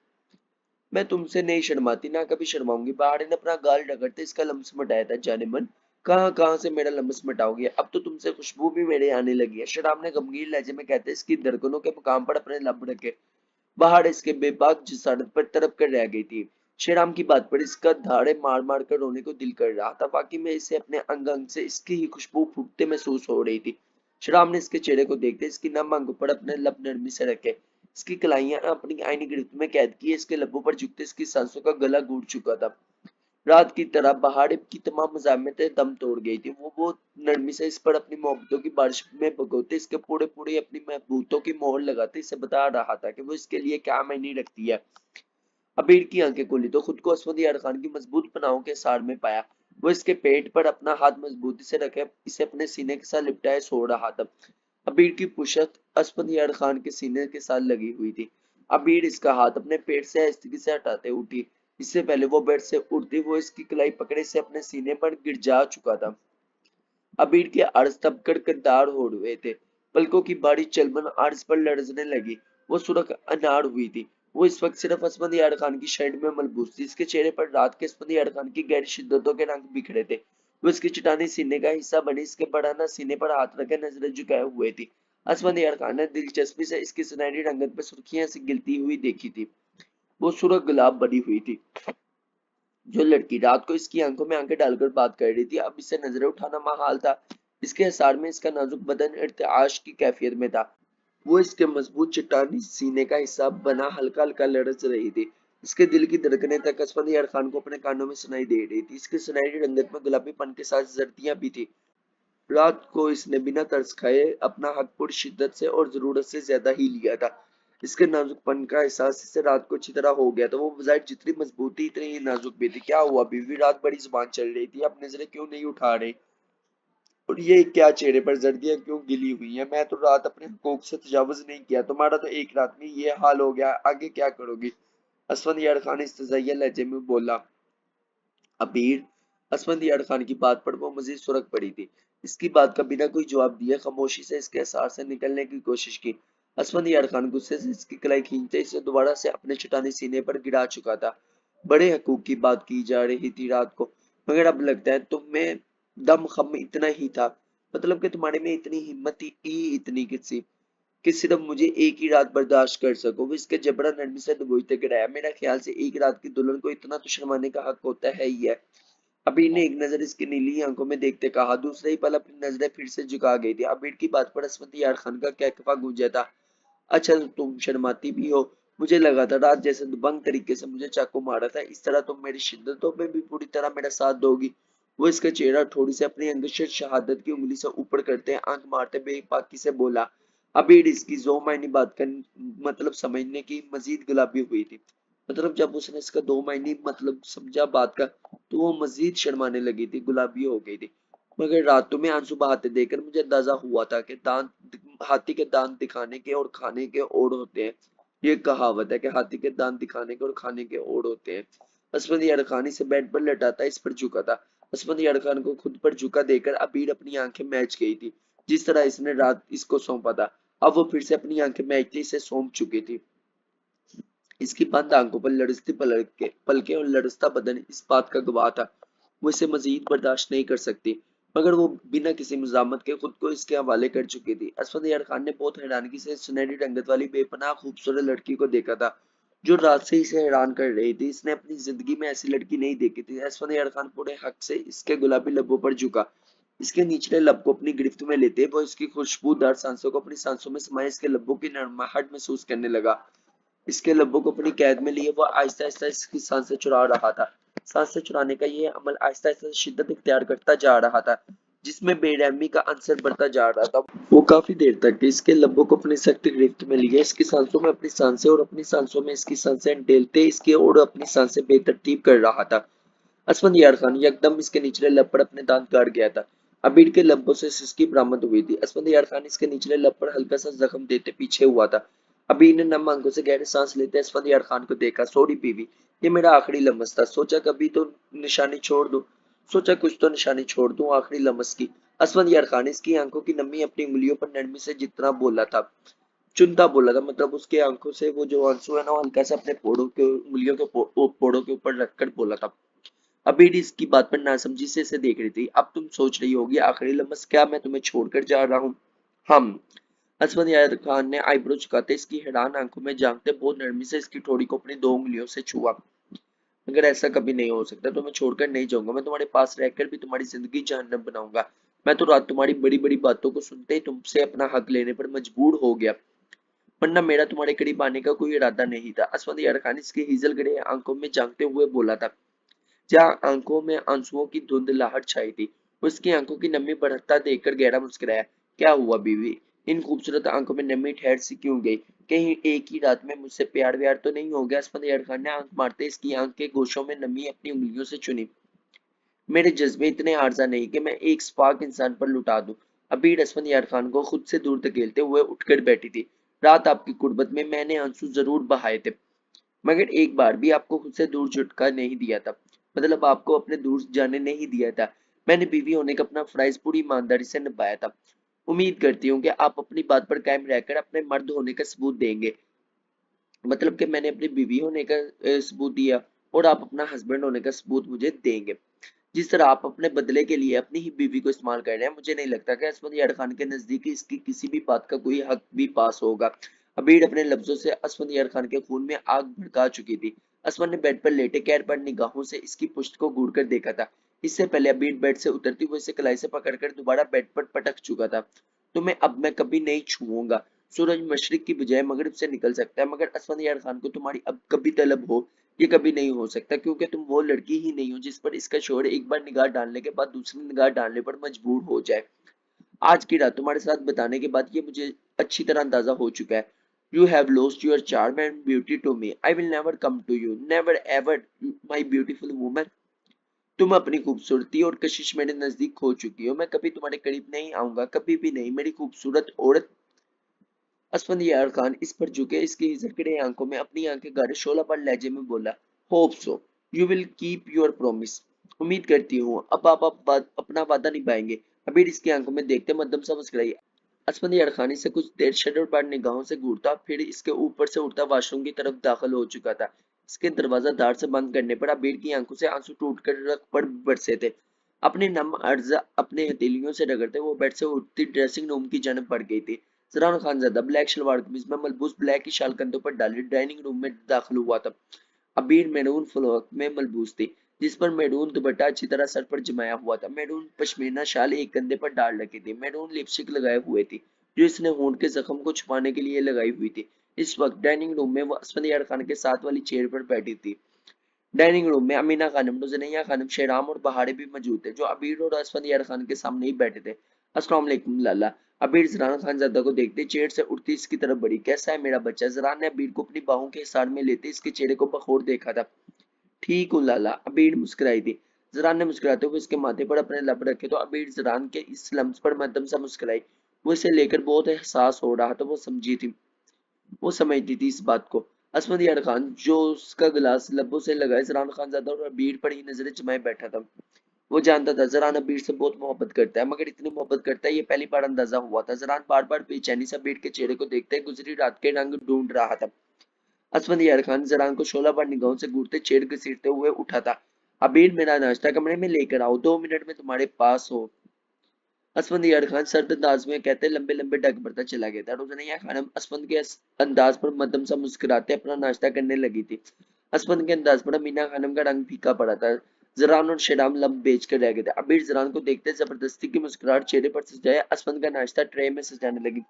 मैं तुमसे नहीं शर्माती, ना कभी शर्माऊंगी। पहाड़ी ने अपना गाल रगड़ते इसका लम्स मटाया था। जाने मन, कहाँ कहाँ से मेरा लम्स मटाओगे? अब तो तुमसे खुशबू भी मेरे आने लगी है। श्रीराम ने गमगीन लहजे में कहते इसकी धड़कनों के मुकाम पर अपने लब रखे। बाहर इसके बेबाक जिसारत पर तड़प कर रह गई थी। श्रीराम की बात पर इसका धाड़े मार मार कर रोने को दिल कर रहा था। वाकई में इसे अपने अंग अंग से इसकी ही खुशबू फूटते महसूस हो रही थी। श्रीराम ने इसके चेहरे को देखते इसकी नम अंग पर अपने लब नरमी से रखे, इसकी कलाइयां अपनी आईनी गिरफ्त में कैद किए, इसके लबों पर झुकते इसकी सांसों का गला घूट चुका था। रात की तरह बहाड़े की तमाम मज़ाहमतें दम तोड़ गई थी। वो नरमी से इस पर अपनी मोहब्बतों की बारिश में भगोते इसके पूरे पूरे अपनी महबूतों की मोहर लगाते इसे बता रहा था कि वो इसके लिए क्या मायने रखती है। अबीर की आंखें खुली तो खुद को असफंद यार खान की मजबूत पनाहों के सार में पाया। वो इसके पेट पर अपना हाथ मजबूती से रखे इसे अपने सीने के साथ लिपटाए सो रहा था। अबीर की पुशत असफंद यार खान के सीने के साथ लगी हुई थी। अबीर इसका हाथ अपने पेट से आहिस्ते से हटाते उठी। इससे पहले वो बेड से उठती वो इसकी कलाई पकड़े से अपने सीने पर गिर जा चुका था। अबीर के अर्ज तब कड़कदार हो रहे थे। पलकों की बारी चलमन अर्ज पर लड़ने लगी। वो सुरख अनार हुई थी। वो इस वक्त सिर्फ असमंद यार खान की शर्ट में मलबूस थी। इसके चेहरे पर रात के असमंद यार खान की गहरी शिद्दतों के रंग बिखरे थे। वो इसकी चटानी सीने का हिस्सा बनी इसके बढ़ाना सीने पर हाथ रखे नजरें झुकाए हुए थी। असमंद यार खान ने दिलचस्पी से इसकी सुनहरी रंगत पर सुर्खियां सी गिलती हुई देखी थी। वो सुरख गुलाब बनी हुई थी। जो लड़की रात को इसकी आंखों में आंखें डालकर बात कर रही थी, अब इससे नजरें उठाना महाल था। इसके हिसार में इसका नाजुक बदन इर्तिआश की कैफियत में था। वो इसके मजबूत चट्टानी सीने का हिस्सा बना हल्का हल्का लड़स रही थी। इसके दिल की धड़कनें तक असफंद यार खान को अपने कानों में सुनाई दे रही थी। इसके सुनहरी रंगत में गुलाबीपन के साथ जर्दियां भी थी। रात को इसने बिना तरस खाए अपना हक पुर शिद्दत से और जरूरत से ज्यादा ही लिया था। इसके नाजुकपन का एहसास इससे रात को अच्छी तरह हो गया था। वो बजाय जितनी मजबूती इतनी ही नाजुक भी थी। क्या हुआ बीवी? रात बड़ी जुबान चल रही थी, अब नजरें क्यों नहीं उठा रही? और ये क्या चेहरे पर जर्दियां क्यों गिली हुई है? मैं तो रात अपने हुकूक से तजावुज नहीं किया, तुम्हारा तो एक रात में ये हाल हो गया, आगे क्या करोगी? असफंद यार खान इस्तजाइया लहजे में बोला। अबीर, असफंदियार खान की बात पर वो मजीद सुरख पड़ी थी। इसकी बात का बिना कोई जवाब दिए खामोशी से इसके असार से निकलने की कोशिश की। असफंदियार खान गुस्से से इसकी कलाई खींचते इसे दोबारा से अपने चटानी सीने पर गिरा चुका था। बड़े हकूक की बात की जा रही थी रात को, मगर अब लगता है तुम में दम खम इतना ही था। मतलब कि तुम्हारे में इतनी हिम्मत ही इतनी किसी कि सिर्फ मुझे एक ही रात बर्दाश्त कर सको। वो इसके जबड़ा नरमी से दबोचते गिराया। मेरा ख्याल से एक रात की दुल्हन को इतना तो शर्माने का हक होता है ही है। अबीर ने एक नजर इसकी नीली आंखों में देखते कहा। दूसरे ही पल अपनी नजरें फिर से झुका गई थी। अबीर की बात पर असमती यार खान का कहकफा गूंजा था। अच्छा तो तुम शर्माती भी हो? मुझे लगा था रात जैसे दबंग तरीके से मुझे चाकू मारा था, इस तरह तुम मेरी शिद्दतों में भी पूरी तरह मेरा साथ दोगी। वो इसका चेहरा थोड़ी से अपनी अंगशर शहादत की उंगली से ऊपर करते आंख मारते बेपाकी से बोला। अबीर इसकी जो मायनी बात का मतलब समझने की मजीद गुलाबी हुई थी। मतलब जब उसने इसका दो मायनी मतलब समझा बात का, तो वो मजीद शर्माने लगी थी, गुलाबी हो गई थी। मगर रातों में आंसू बहाते देखकर मुझे अंदाजा हुआ था कि दांत हाथी के दांत दिखाने के और खाने के ओड़ होते हैं। ये कहावत है कि हाथी के दांत दिखाने के और खाने के ओड़ होते हैं। असफंद यार खानी से बेड पर लटाता इस पर झुका था। असफंद यार खान को खुद पर झुका देकर अबीर अपनी आंखें मैच गई थी। जिस तरह इसने रात इसको सौंपा था, अब वो फिर से अपनी आंखें मैचते इसे सौंप चुकी थी। इसकी बंद आंखों पर लड़ती पलकें और लड़ता बदन इस बात का गवाह था, वो इसे मजीद बर्दाश्त नहीं कर सकती। मगर वो बिना किसी मज़ामत के खुद को इसके हवाले कर चुकी थी। असफंद यार खान ने बहुत हैरानगी से सुनहरी रंगत वाली बेपनाह खूबसूरत लड़की को देखा था, जो रात से इसे हैरान कर रही थी। इसने अपनी जिंदगी में ऐसी लड़की नहीं देखी थी। असफंद यार खान पूरे हक से इसके गुलाबी लबों पर झुका, इसके निचले लब को अपनी गिरफ्त में लेते वो इसकी खुशबूदार सांसों को अपनी सांसों में समाये इसके लबों की नरमाहट महसूस करने लगा। इसके लबों को अपनी कैद में लिए वो आहिस्ता आहिस्ता इसकी सांसें चुरा रहा था। सांसें चुराने का ये अमल आहिस्ता आहिस्ता शिद्दत इख्तियार करता जा रहा था, जिसमें बेरहमी का अंसर बढ़ता जा रहा था। वो काफी देर तक इसके लबों को अपनी सख्त गिरफ्त में लिए इसकी सांसों में अपनी सांसें और अपनी सांसों में इसकी सांसें ढेलते इसकी और अपनी सांसें बेतरतीब कर रहा था। असफंद यार खान यकदम इसके निचले लब पर अपने दांत गाड़ गया था। अबीर के लब्बों से सिसकी बरामद हुई थी। असफंद यार खान इसके निचले लब पर हल्का सा जख्म देते पीछे हुआ था। अबीर ने नम आंखों से गहरे सांस लेते असफंद यार खान को देखा। सॉरी बीवी, ये मेरा आखिरी लम्स था। सोचा कभी तो निशानी छोड़ दूं, सोचा कुछ तो निशानी छोड़ दूं आखिरी लम्स की। असफंद यार खान इसकी आंखों की नमी अपनी उंगलियों पर नरमी से जितना बोला था, चुनता बोला था, मतलब उसके आंखों से वो जो आंसू है ना हल्का सा अपने पोड़ों के उंगलियों के पोड़ों के ऊपर रखकर बोला था। अभी इसकी बात पर नासमझी से इसे देख रही थी। अब तुम सोच रही होगी आखिरी लम्स क्या मैं तुम्हें छोड़कर जा रहा हूँ? हम असफंद यार खान ने आईब्रो झुकाते इसकी हैरान आंखों में झांकते बहुत नरमी से इसकी ठोड़ी को अपनी दो उंगलियों से छुआ। मगर ऐसा कभी नहीं हो सकता, तो मैं छोड़कर नहीं जाऊंगा। मैं तुम्हारे पास रहकर भी तुम्हारी जिंदगी जहन्नम बनाऊंगा। मैं तो रात तुम्हारी बड़ी बड़ी बातों को सुनते ही तुमसे अपना हक लेने पर मजबूर हो गया, वरना मेरा तुम्हारे करीब आने का कोई इरादा नहीं था। असफंद यार खान इसकी हिजल गड़े आंखों में झांकते हुए बोला था, जहाँ आंखों में आंसुओं की धुंधलाहट छाई थी। उसकी आंखों की नमी बढ़ता देखकर गहरा मुस्कुराया। क्या हुआ बीवी, इन खूबसूरत आंखों में नमी ठहर सी क्यों गई? कहीं एक ही रात में मुझसे प्यार व्यार तो नहीं हो गया? असफंद यार खान ने आंख मारते इसकी आंख के गोशों में नमी अपनी उंगलियों से चुनी। मेरे जज्बे इतने आरजा नहीं कि मैं एक स्पार्क इंसान पर लुटा दूं। अबीर असफंद यार खान को खुद से दूर धकेलते हुए उठकर बैठी थी। रात आपकी कुर्बत में मैंने आंसू जरूर बहाए थे, मगर एक बार भी आपको खुद से दूर झुटका नहीं दिया था, मतलब आपको अपने दूर जाने नहीं दिया था। मैंने बीवी होने का अपना फर्ज पूरी ईमानदारी से निभाया था। उम्मीद करती हूँ कि आप अपनी बात पर कायम रहकर अपने मर्द होने का सबूत देंगे, मतलब कि मैंने अपनी बीवी होने का सबूत दिया और आप अपना हस्बैंड होने का सबूत मुझे देंगे। जिस तरह आप अपने बदले के लिए अपनी ही बीवी को इस्तेमाल कर रहे हैं, मुझे नहीं लगता कि असफंद यार खान के नजदीक इसकी किसी भी बात का कोई हक भी पास होगा। अबीर अपने लफ्जों से असफंद यार खान के खून में आग भड़का चुकी थी। असफंद ने बेड पर लेटे कैर पर निगाहों से इसकी पुश्त को घूर कर देखा था। इससे पहले अबीर बेड से उतरती हुए इसे कलाई से पकड़कर दोबारा बेड पर पटक चुका था। तुम्हें अब मैं कभी नहीं छूऊंगा। सूरज मशरिक की बजाय मगरिब से निकल सकता है, मगर असफंद यार खान को तुम्हारी अब कभी तलब हो ये कभी नहीं हो सकता, क्योंकि तुम वो लड़की ही नहीं हो जिस पर इसका शोहर एक बार निगाह डालने के बाद दूसरी निगाह डालने पर मजबूर हो जाए। आज की रात तुम्हारे साथ बताने के बाद ये मुझे अच्छी तरह अंदाजा हो चुका है। You have lost your charm and beauty to me, I will never come to you, never ever, my beautiful woman. तुम अपनी खूबसूरती और कशिश मेरे नजदीक खो चुकी हो, मैं कभी तुम्हारे करीब नहीं आऊंगा, कभी भी नहीं, मेरी खूबसूरत औरत। असफंद यार खान इस पर झुके इसकी झरकड़े आंखों में अपनी आंखें गाड़े शोला पर लहजे में बोला, hope so, you will keep your promise. उम्मीद करती हूँ अब आप अपना वादा निभाएंगे। अबीर इसकी आंखों में देखते मध्यम सा मुस्कुराई। असफंद यार खान से कुछ देर शटर बार निगाहों से घूरता फिर इसके ऊपर से उठता वॉशरूम की तरफ दाखिल हो चुका था। इसके दरवाजा दार से बंद करने पर अबीर की आंखों से आंसू टूट कर रख पर बरसे थे। अपने नम अर्जा अपने हथेलियों से रगड़ते वो बेड से उठती ड्रेसिंग रूम की जानब बढ़ गई थी। जरान खानजादा ब्लैक शलवार कमीज में मलबूस ब्लैक की शाल कंधों पर डाली डाइनिंग रूम में दाखिल हुआ था। अबीर मैरून फ्रॉक में मलबूस थी, जिस पर मैरून दुपट्टा अच्छी तरह सर पर जमाया हुआ था। मैरून पश्मीना शाल एक कंधे पर डाल रखी थी। मैरून लिपस्टिक लगाए हुए थी, जो इसने होंठ के जख्म को छुपाने के लिए लगाई हुई थी। इस वक्त डाइनिंग रूम में वो असफंद यार खान के साथ वाली चेयर पर बैठी थी। डाइनिंग रूम में अमीना खानम, रुज़ैया खानम, शेराम और बहारे भी मौजूद थे, जो अबीर और असफंद यार खान के सामने ही बैठे थे। अस्सलाम वालेकुम लाला। अबीर जरान खानजादा को देखते चेयर से उठती इसकी तरफ बढ़ी। कैसा है मेरा बच्चा? जरान ने अबीर को अपनी बाहों के हिसार में लेते इसके चेहरे को बखौर देखा था। ठीक हूँ लाला, अबीर मुस्कुराई थी। जरान ने मुस्कुराते हुए इसके माथे पर अपने लब रखे तो अबीर जरान के इस लम्स पर मध्यम सा मुस्कुराई। वो इसे लेकर बहुत एहसास हो रहा था, वो समझी थी, वो समझती थी इस बात को। असमद यार खान जो उसका गिलास लबों से लगाए जरान खान ज्यादा और अबीर पर ही नजरें जमाए बैठा था। वो जानता था जरान अबीर से बहुत मोहब्बत करता है, मगर इतनी मोहब्बत करता है ये पहली बार अंदाजा हुआ था। जरान बार बार बेचैनी से अबीर के चेहरे को देखते गुजरी रात के रंग ढूंढ रहा था। असफंदियार खान जरान को शोला बार निगाहों से घूरते चेड़ घसीटते हुए उठा था। अबीर, मेरा नाश्ता कमरे में लेकर आओ, 2 मिनट में तुम्हारे पास हो। असफंदियार खान सर्द अंदाज में कहते लंबे लंबे डग भरता चला गया था। रोज़ाना खानम असफंद के अंदाज पर मध्यम सा मुस्कुराते अपना नाश्ता करने लगी थी। असफंद के अंदाज पर अमीना खानम का रंग फीका पड़ा था। जरान और शेराम लब बेच कर रह गए थे। अबीर जरान को देखते जबरदस्ती की मुस्कुराहट चेहरे पर सजाया असफंद का नाश्ता ट्रे में सजाने लगी।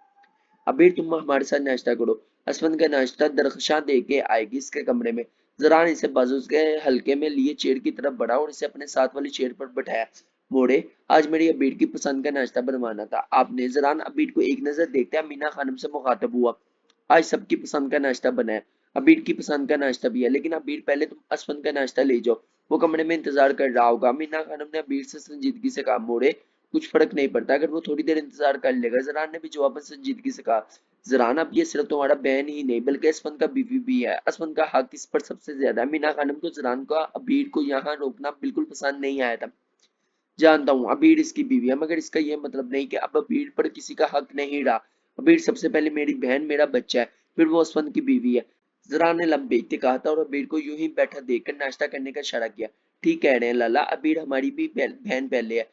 अबीर, तुम हमारे साथ नाश्ता करो। असफंद का नाश्ता दरख्शां दे के आएगी इसके कमरे में। जरान इसे बाजू के हल्के में लिए चेयर की तरफ बढ़ा और इसे अपने साथ वाली चेयर पर बैठाया। मोड़े, आज मेरी अबीर की पसंद का नाश्ता बनवाना था आपने। जरान अबीर को एक नजर देखते अमीना खानम से मुखातब हुआ। आज सबकी पसंद का नाश्ता बना है। अबीर की पसंद का नाश्ता भी है, लेकिन अबीर पहले तुम असफंद का नाश्ता ले जाओ, वो कमरे में इंतजार कर रहा होगा। अमीना खानम ने अबीर से संजीदगी से कहा। मोड़े, कुछ फर्क नहीं पड़ता अगर वो थोड़ी देर इंतजार कर लेगा। जरान ने भी जवाब में संजीदगी से कहा। जरान, अब ये सिर्फ तुम्हारा बहन ही नहीं बल्कि असफंद का बीवी भी है। असफंद का हक इस पर सबसे ज्यादा है। मीना खानम को जरान का अबीर को यहाँ रोकना बिल्कुल पसंद नहीं आया था। जानता हूँ अबीर इसकी बीवी है, मगर इसका यह मतलब नहीं कि अब अबीर पर किसी का हक नहीं रहा। अबीर सबसे पहले मेरी बहन, मेरा बच्चा है, फिर वो असफंद की बीवी है। जरा ने लंबेते कहा था और अबीर को यूं ही बैठा देखकर नाश्ता करने का इशारा किया। ठीक कह रहे हैं लाला, अबीर हमारी भी बहन पहले है।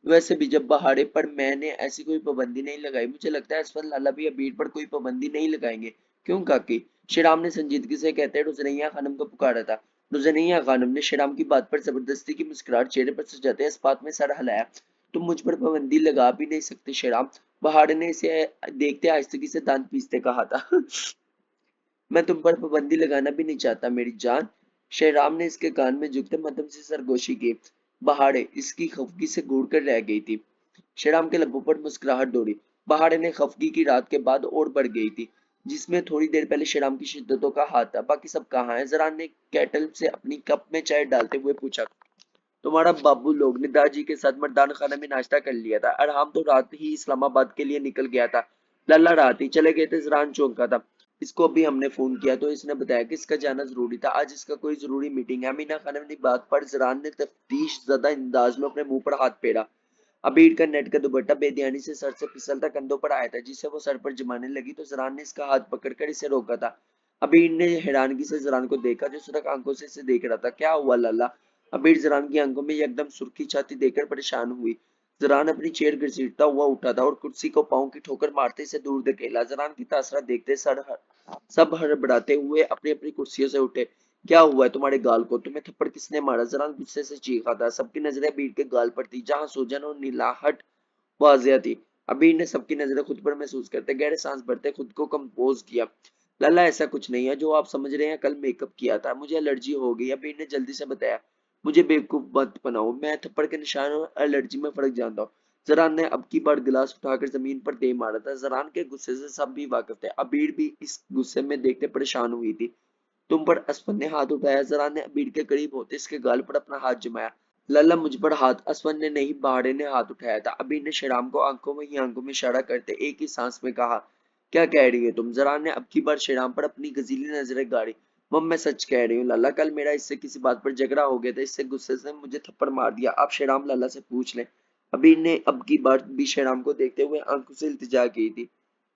वैसे भी जब बहारे पर मैंने ऐसी कोई पाबंदी नहीं लगाई, मुझे लगता है असफंद लाला भी अबीर पर कोई पाबंदी नहीं लगाएंगे। क्यों काकी? श्रीराम ने संजीदगी से कहते रुजरैया खानम को पुकारा था। रुजरैया खानम ने श्रीराम की बात पर जबरदस्ती की मुस्कुराहट चेहरे पर सजाते इस बात में सर हिलाया। तुम मुझ पर पाबंदी लगा भी नहीं सकते श्रीराम। बहार ने इसे देखते आहिस्तगी से दांत पीसते कहा था। मैं तुम पर पाबंदी लगाना भी नहीं चाहता मेरी जान। श्रीराम ने इसके कान में झुकते मध्यम से सरगोशी की। बहाड़े इसकी खफगी से घूर कर रह गई थी। श्रीराम के लबों पर मुस्कुराहट दौड़ी। बहाड़े ने खफगी की रात के बाद और बढ़ गई थी, जिसमें थोड़ी देर पहले श्रीराम की शिद्दतों का हाथ था। बाकी सब कहाँ है? जरान ने कैटल से अपनी कप में चाय डालते हुए पूछा। तुम्हारा बाबू लोग ने दादाजी के साथ मर्दान खाना में नाश्ता कर लिया था और हम तो रात ही इस्लामाबाद के लिए निकल गया था। लल्ला रात ही चले गए थे। जरान चौंका था। इसको अभी हमने फोन किया तो इसने बताया कि इसका जाना जरूरी था, आज इसका कोई जरूरी मीटिंग है। अमीना खानम की बात पर जरान ने तफ्तीश ज़दा अंदाज में अपने मुंह पर हाथ फेरा। अबीर का नेट का दुपट्टा बेध्यानी से सर से फिसलता कंधों पर आया था, जिसे वो सर पर जमाने लगी तो जरान ने इसका हाथ पकड़कर इसे रोका था। अबीर ने हैरानगी से जरान को देखा, जो सुरख आंखों से इसे देख रहा था। क्या हुआ लल्ला? अबीर जरान की आंखों में एकदम सुर्खी छाती देखकर परेशान हुई। जरान अपनी चेयर घसीटता हुआ उठा था और कुर्सी को पांव की ठोकर मारते इसे दूर धकेला। जरान की तासरा देखते सब हड़बड़ाते हुए अपनी अपनी कुर्सियों से उठे। क्या हुआ है तुम्हारे गाल को? तुम्हें थप्पड़ किसने मारा? जरान गुस्से से चीखा था। सबकी नजरें अबीर के गाल पर थी, जहां सूजन और नीलाहट वाजिया थी। अबीर ने सबकी नजरें खुद पर महसूस करते गहरे सांस भरते खुद को कंपोज किया। लल्ला, ऐसा कुछ नहीं है जो आप समझ रहे हैं। कल मेकअप किया था, मुझे एलर्जी हो गई। अबीर ने जल्दी से बताया। मुझे बेवकूफ मत बनाओ, मैं थप्पड़ के निशान और एलर्जी में फर्क जानता हूँ। जरान ने अब की बार गिलास उठाकर जमीन पर दे मारा था। जरान के गुस्से से सब भी वाकिफ थे। अबीर भी इस गुस्से में देखते परेशान हुई थी। तुम पर असफन ने हाथ उठाया। जरान ने अबीर के करीब होते इसके गाल पर अपना हाथ जमाया। लल्ला, मुझ पर हाथ? असफन ने नहीं, बाड़े ने हाथ उठाया था। अबीर ने शराम को आंखों में ही आंखों में इशारा करते एक ही सांस में कहा। क्या कह रही है तुम? जरान ने अब की बार शराम पर अपनी गजीली नजरें गाड़ी। मम, मैं सच कह रही हूँ लल्ला, कल मेरा इससे किसी बात पर झगड़ा हो गया था, इससे गुस्से से मुझे थप्पड़ मार दिया। आप शराम लल्ला से पूछ लें। अबीर ने अब की बार भी शराम को देखते हुए आंखों से इल्तिजा की थी।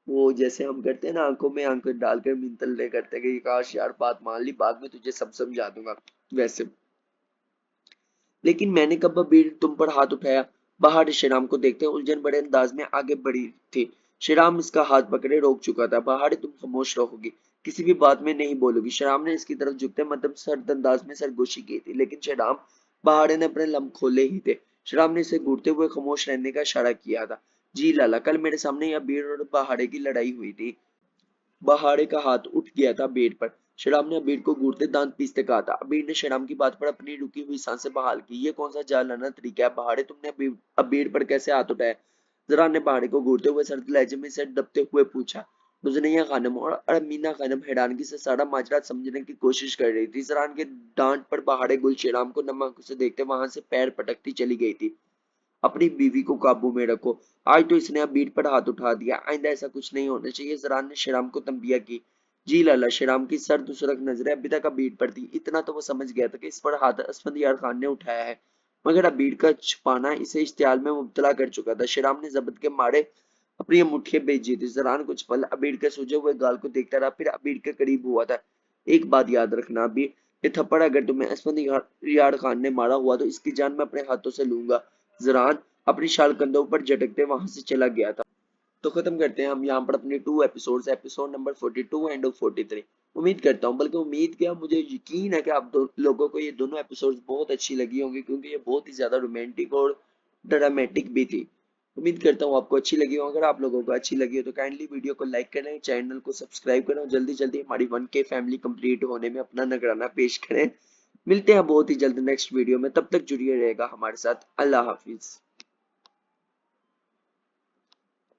वो जैसे हम करते हैं ना, आंखों में आंखें डालकर मिंतल करते कि काश यार बात मान ली, बाद में तुझे सब समझा दूंगा। वैसे लेकिन मैंने कब अबीर तुम पर हाथ उठाया? बाहर श्रीराम को देखते उलझन बड़े अंदाज में आगे बढ़ी थी। श्रीराम इसका हाथ पकड़े रोक चुका था। बाहर, तुम खामोश रहोगी, किसी भी बात में नहीं बोलोगी। श्रीराम ने इसकी तरफ झुकते मतलब सर्द अंदाज में सरगोशी की थी, लेकिन श्रीराम बाहर ने अपने लम्ब खोले ही थे। श्रीराम ने इसे घूरते हुए खामोश रहने का इशारा किया था। जी लाला, कल मेरे सामने अबीर और बहाड़े की लड़ाई हुई थी। बहाड़े का हाथ उठ गया था बेड पर। शराब ने अबीर को घूरते दांत पीसते कहा था। अबीर ने शराब की बात पर अपनी रुकी हुई सांसें बहाल की। ये कौन सा जालाना तरीका है बहाड़े? तुमने अबीर पर कैसे हाथ उठाया? जरा ने बहाड़े को घूरते हुए सर्द लहजे में से दबते हुए पूछा। रुजनिया खानम और अमीना खानम हैरानगी से सारा माजरा समझने की कोशिश कर रही थी। जरान के डांट पर बहाड़े गुल शेराम को नम आंखों से देखते वहां से पैर पटकती चली गई थी। अपनी बीवी को काबू में रखो, आज तो इसने अबीर पर हाथ उठा दिया, आइंदा ऐसा कुछ नहीं होना चाहिए। जरान ने शेराम को तंबिया की। जी लाला। शेराम की सर्द सुरख नजरें अभी तक अबीर पर थी। इतना तो वो समझ गया था कि इस पर हाथ असफंदियार खान ने उठाया है, मगर अबीर का छुपाना इसे इश्तियाल में मुब्तला कर चुका था। शिराम ने जबत के मारे अपनी ये मुठ्ठियां भेजी थी। जरान कुछ पल अबीर के सूजे हुए गाल को देखता रहा, फिर अबीर के करीब हुआ था। एक बात याद रखना अबीर, ये थप्पड़ अगर तुम्हें असफंद यार खान ने मारा हुआ तो इसकी जान मैं अपने हाथों से लूंगा। जरान अपनी शाल कंधों पर झटकते वहां से चला गया था। तो खत्म करते हैं हम यहाँ पर अपने 2 एपिसोड, एपिसोड नंबर 42 एंड 43। उम्मीद करता हूँ, बल्कि उम्मीद क्या, मुझे यकीन है कि आप लोगों को ये दोनों एपिसोड्स बहुत अच्छी लगी होंगी, क्योंकि ये बहुत ही ज्यादा रोमांटिक और ड्रामेटिक भी थी। उम्मीद करता हूँ आपको अच्छी लगी हो। अगर आप लोगों को अच्छी लगी हो तो काइंडली वीडियो को लाइक करें, चैनल को सब्सक्राइब करें और जल्दी जल्दी हमारी 1K फैमिली कंप्लीट होने में अपना नजराना पेश करें। मिलते हैं बहुत ही जल्द नेक्स्ट वीडियो में, तब तक जुड़िए रहेगा हमारे साथ। अल्लाह हाफिज।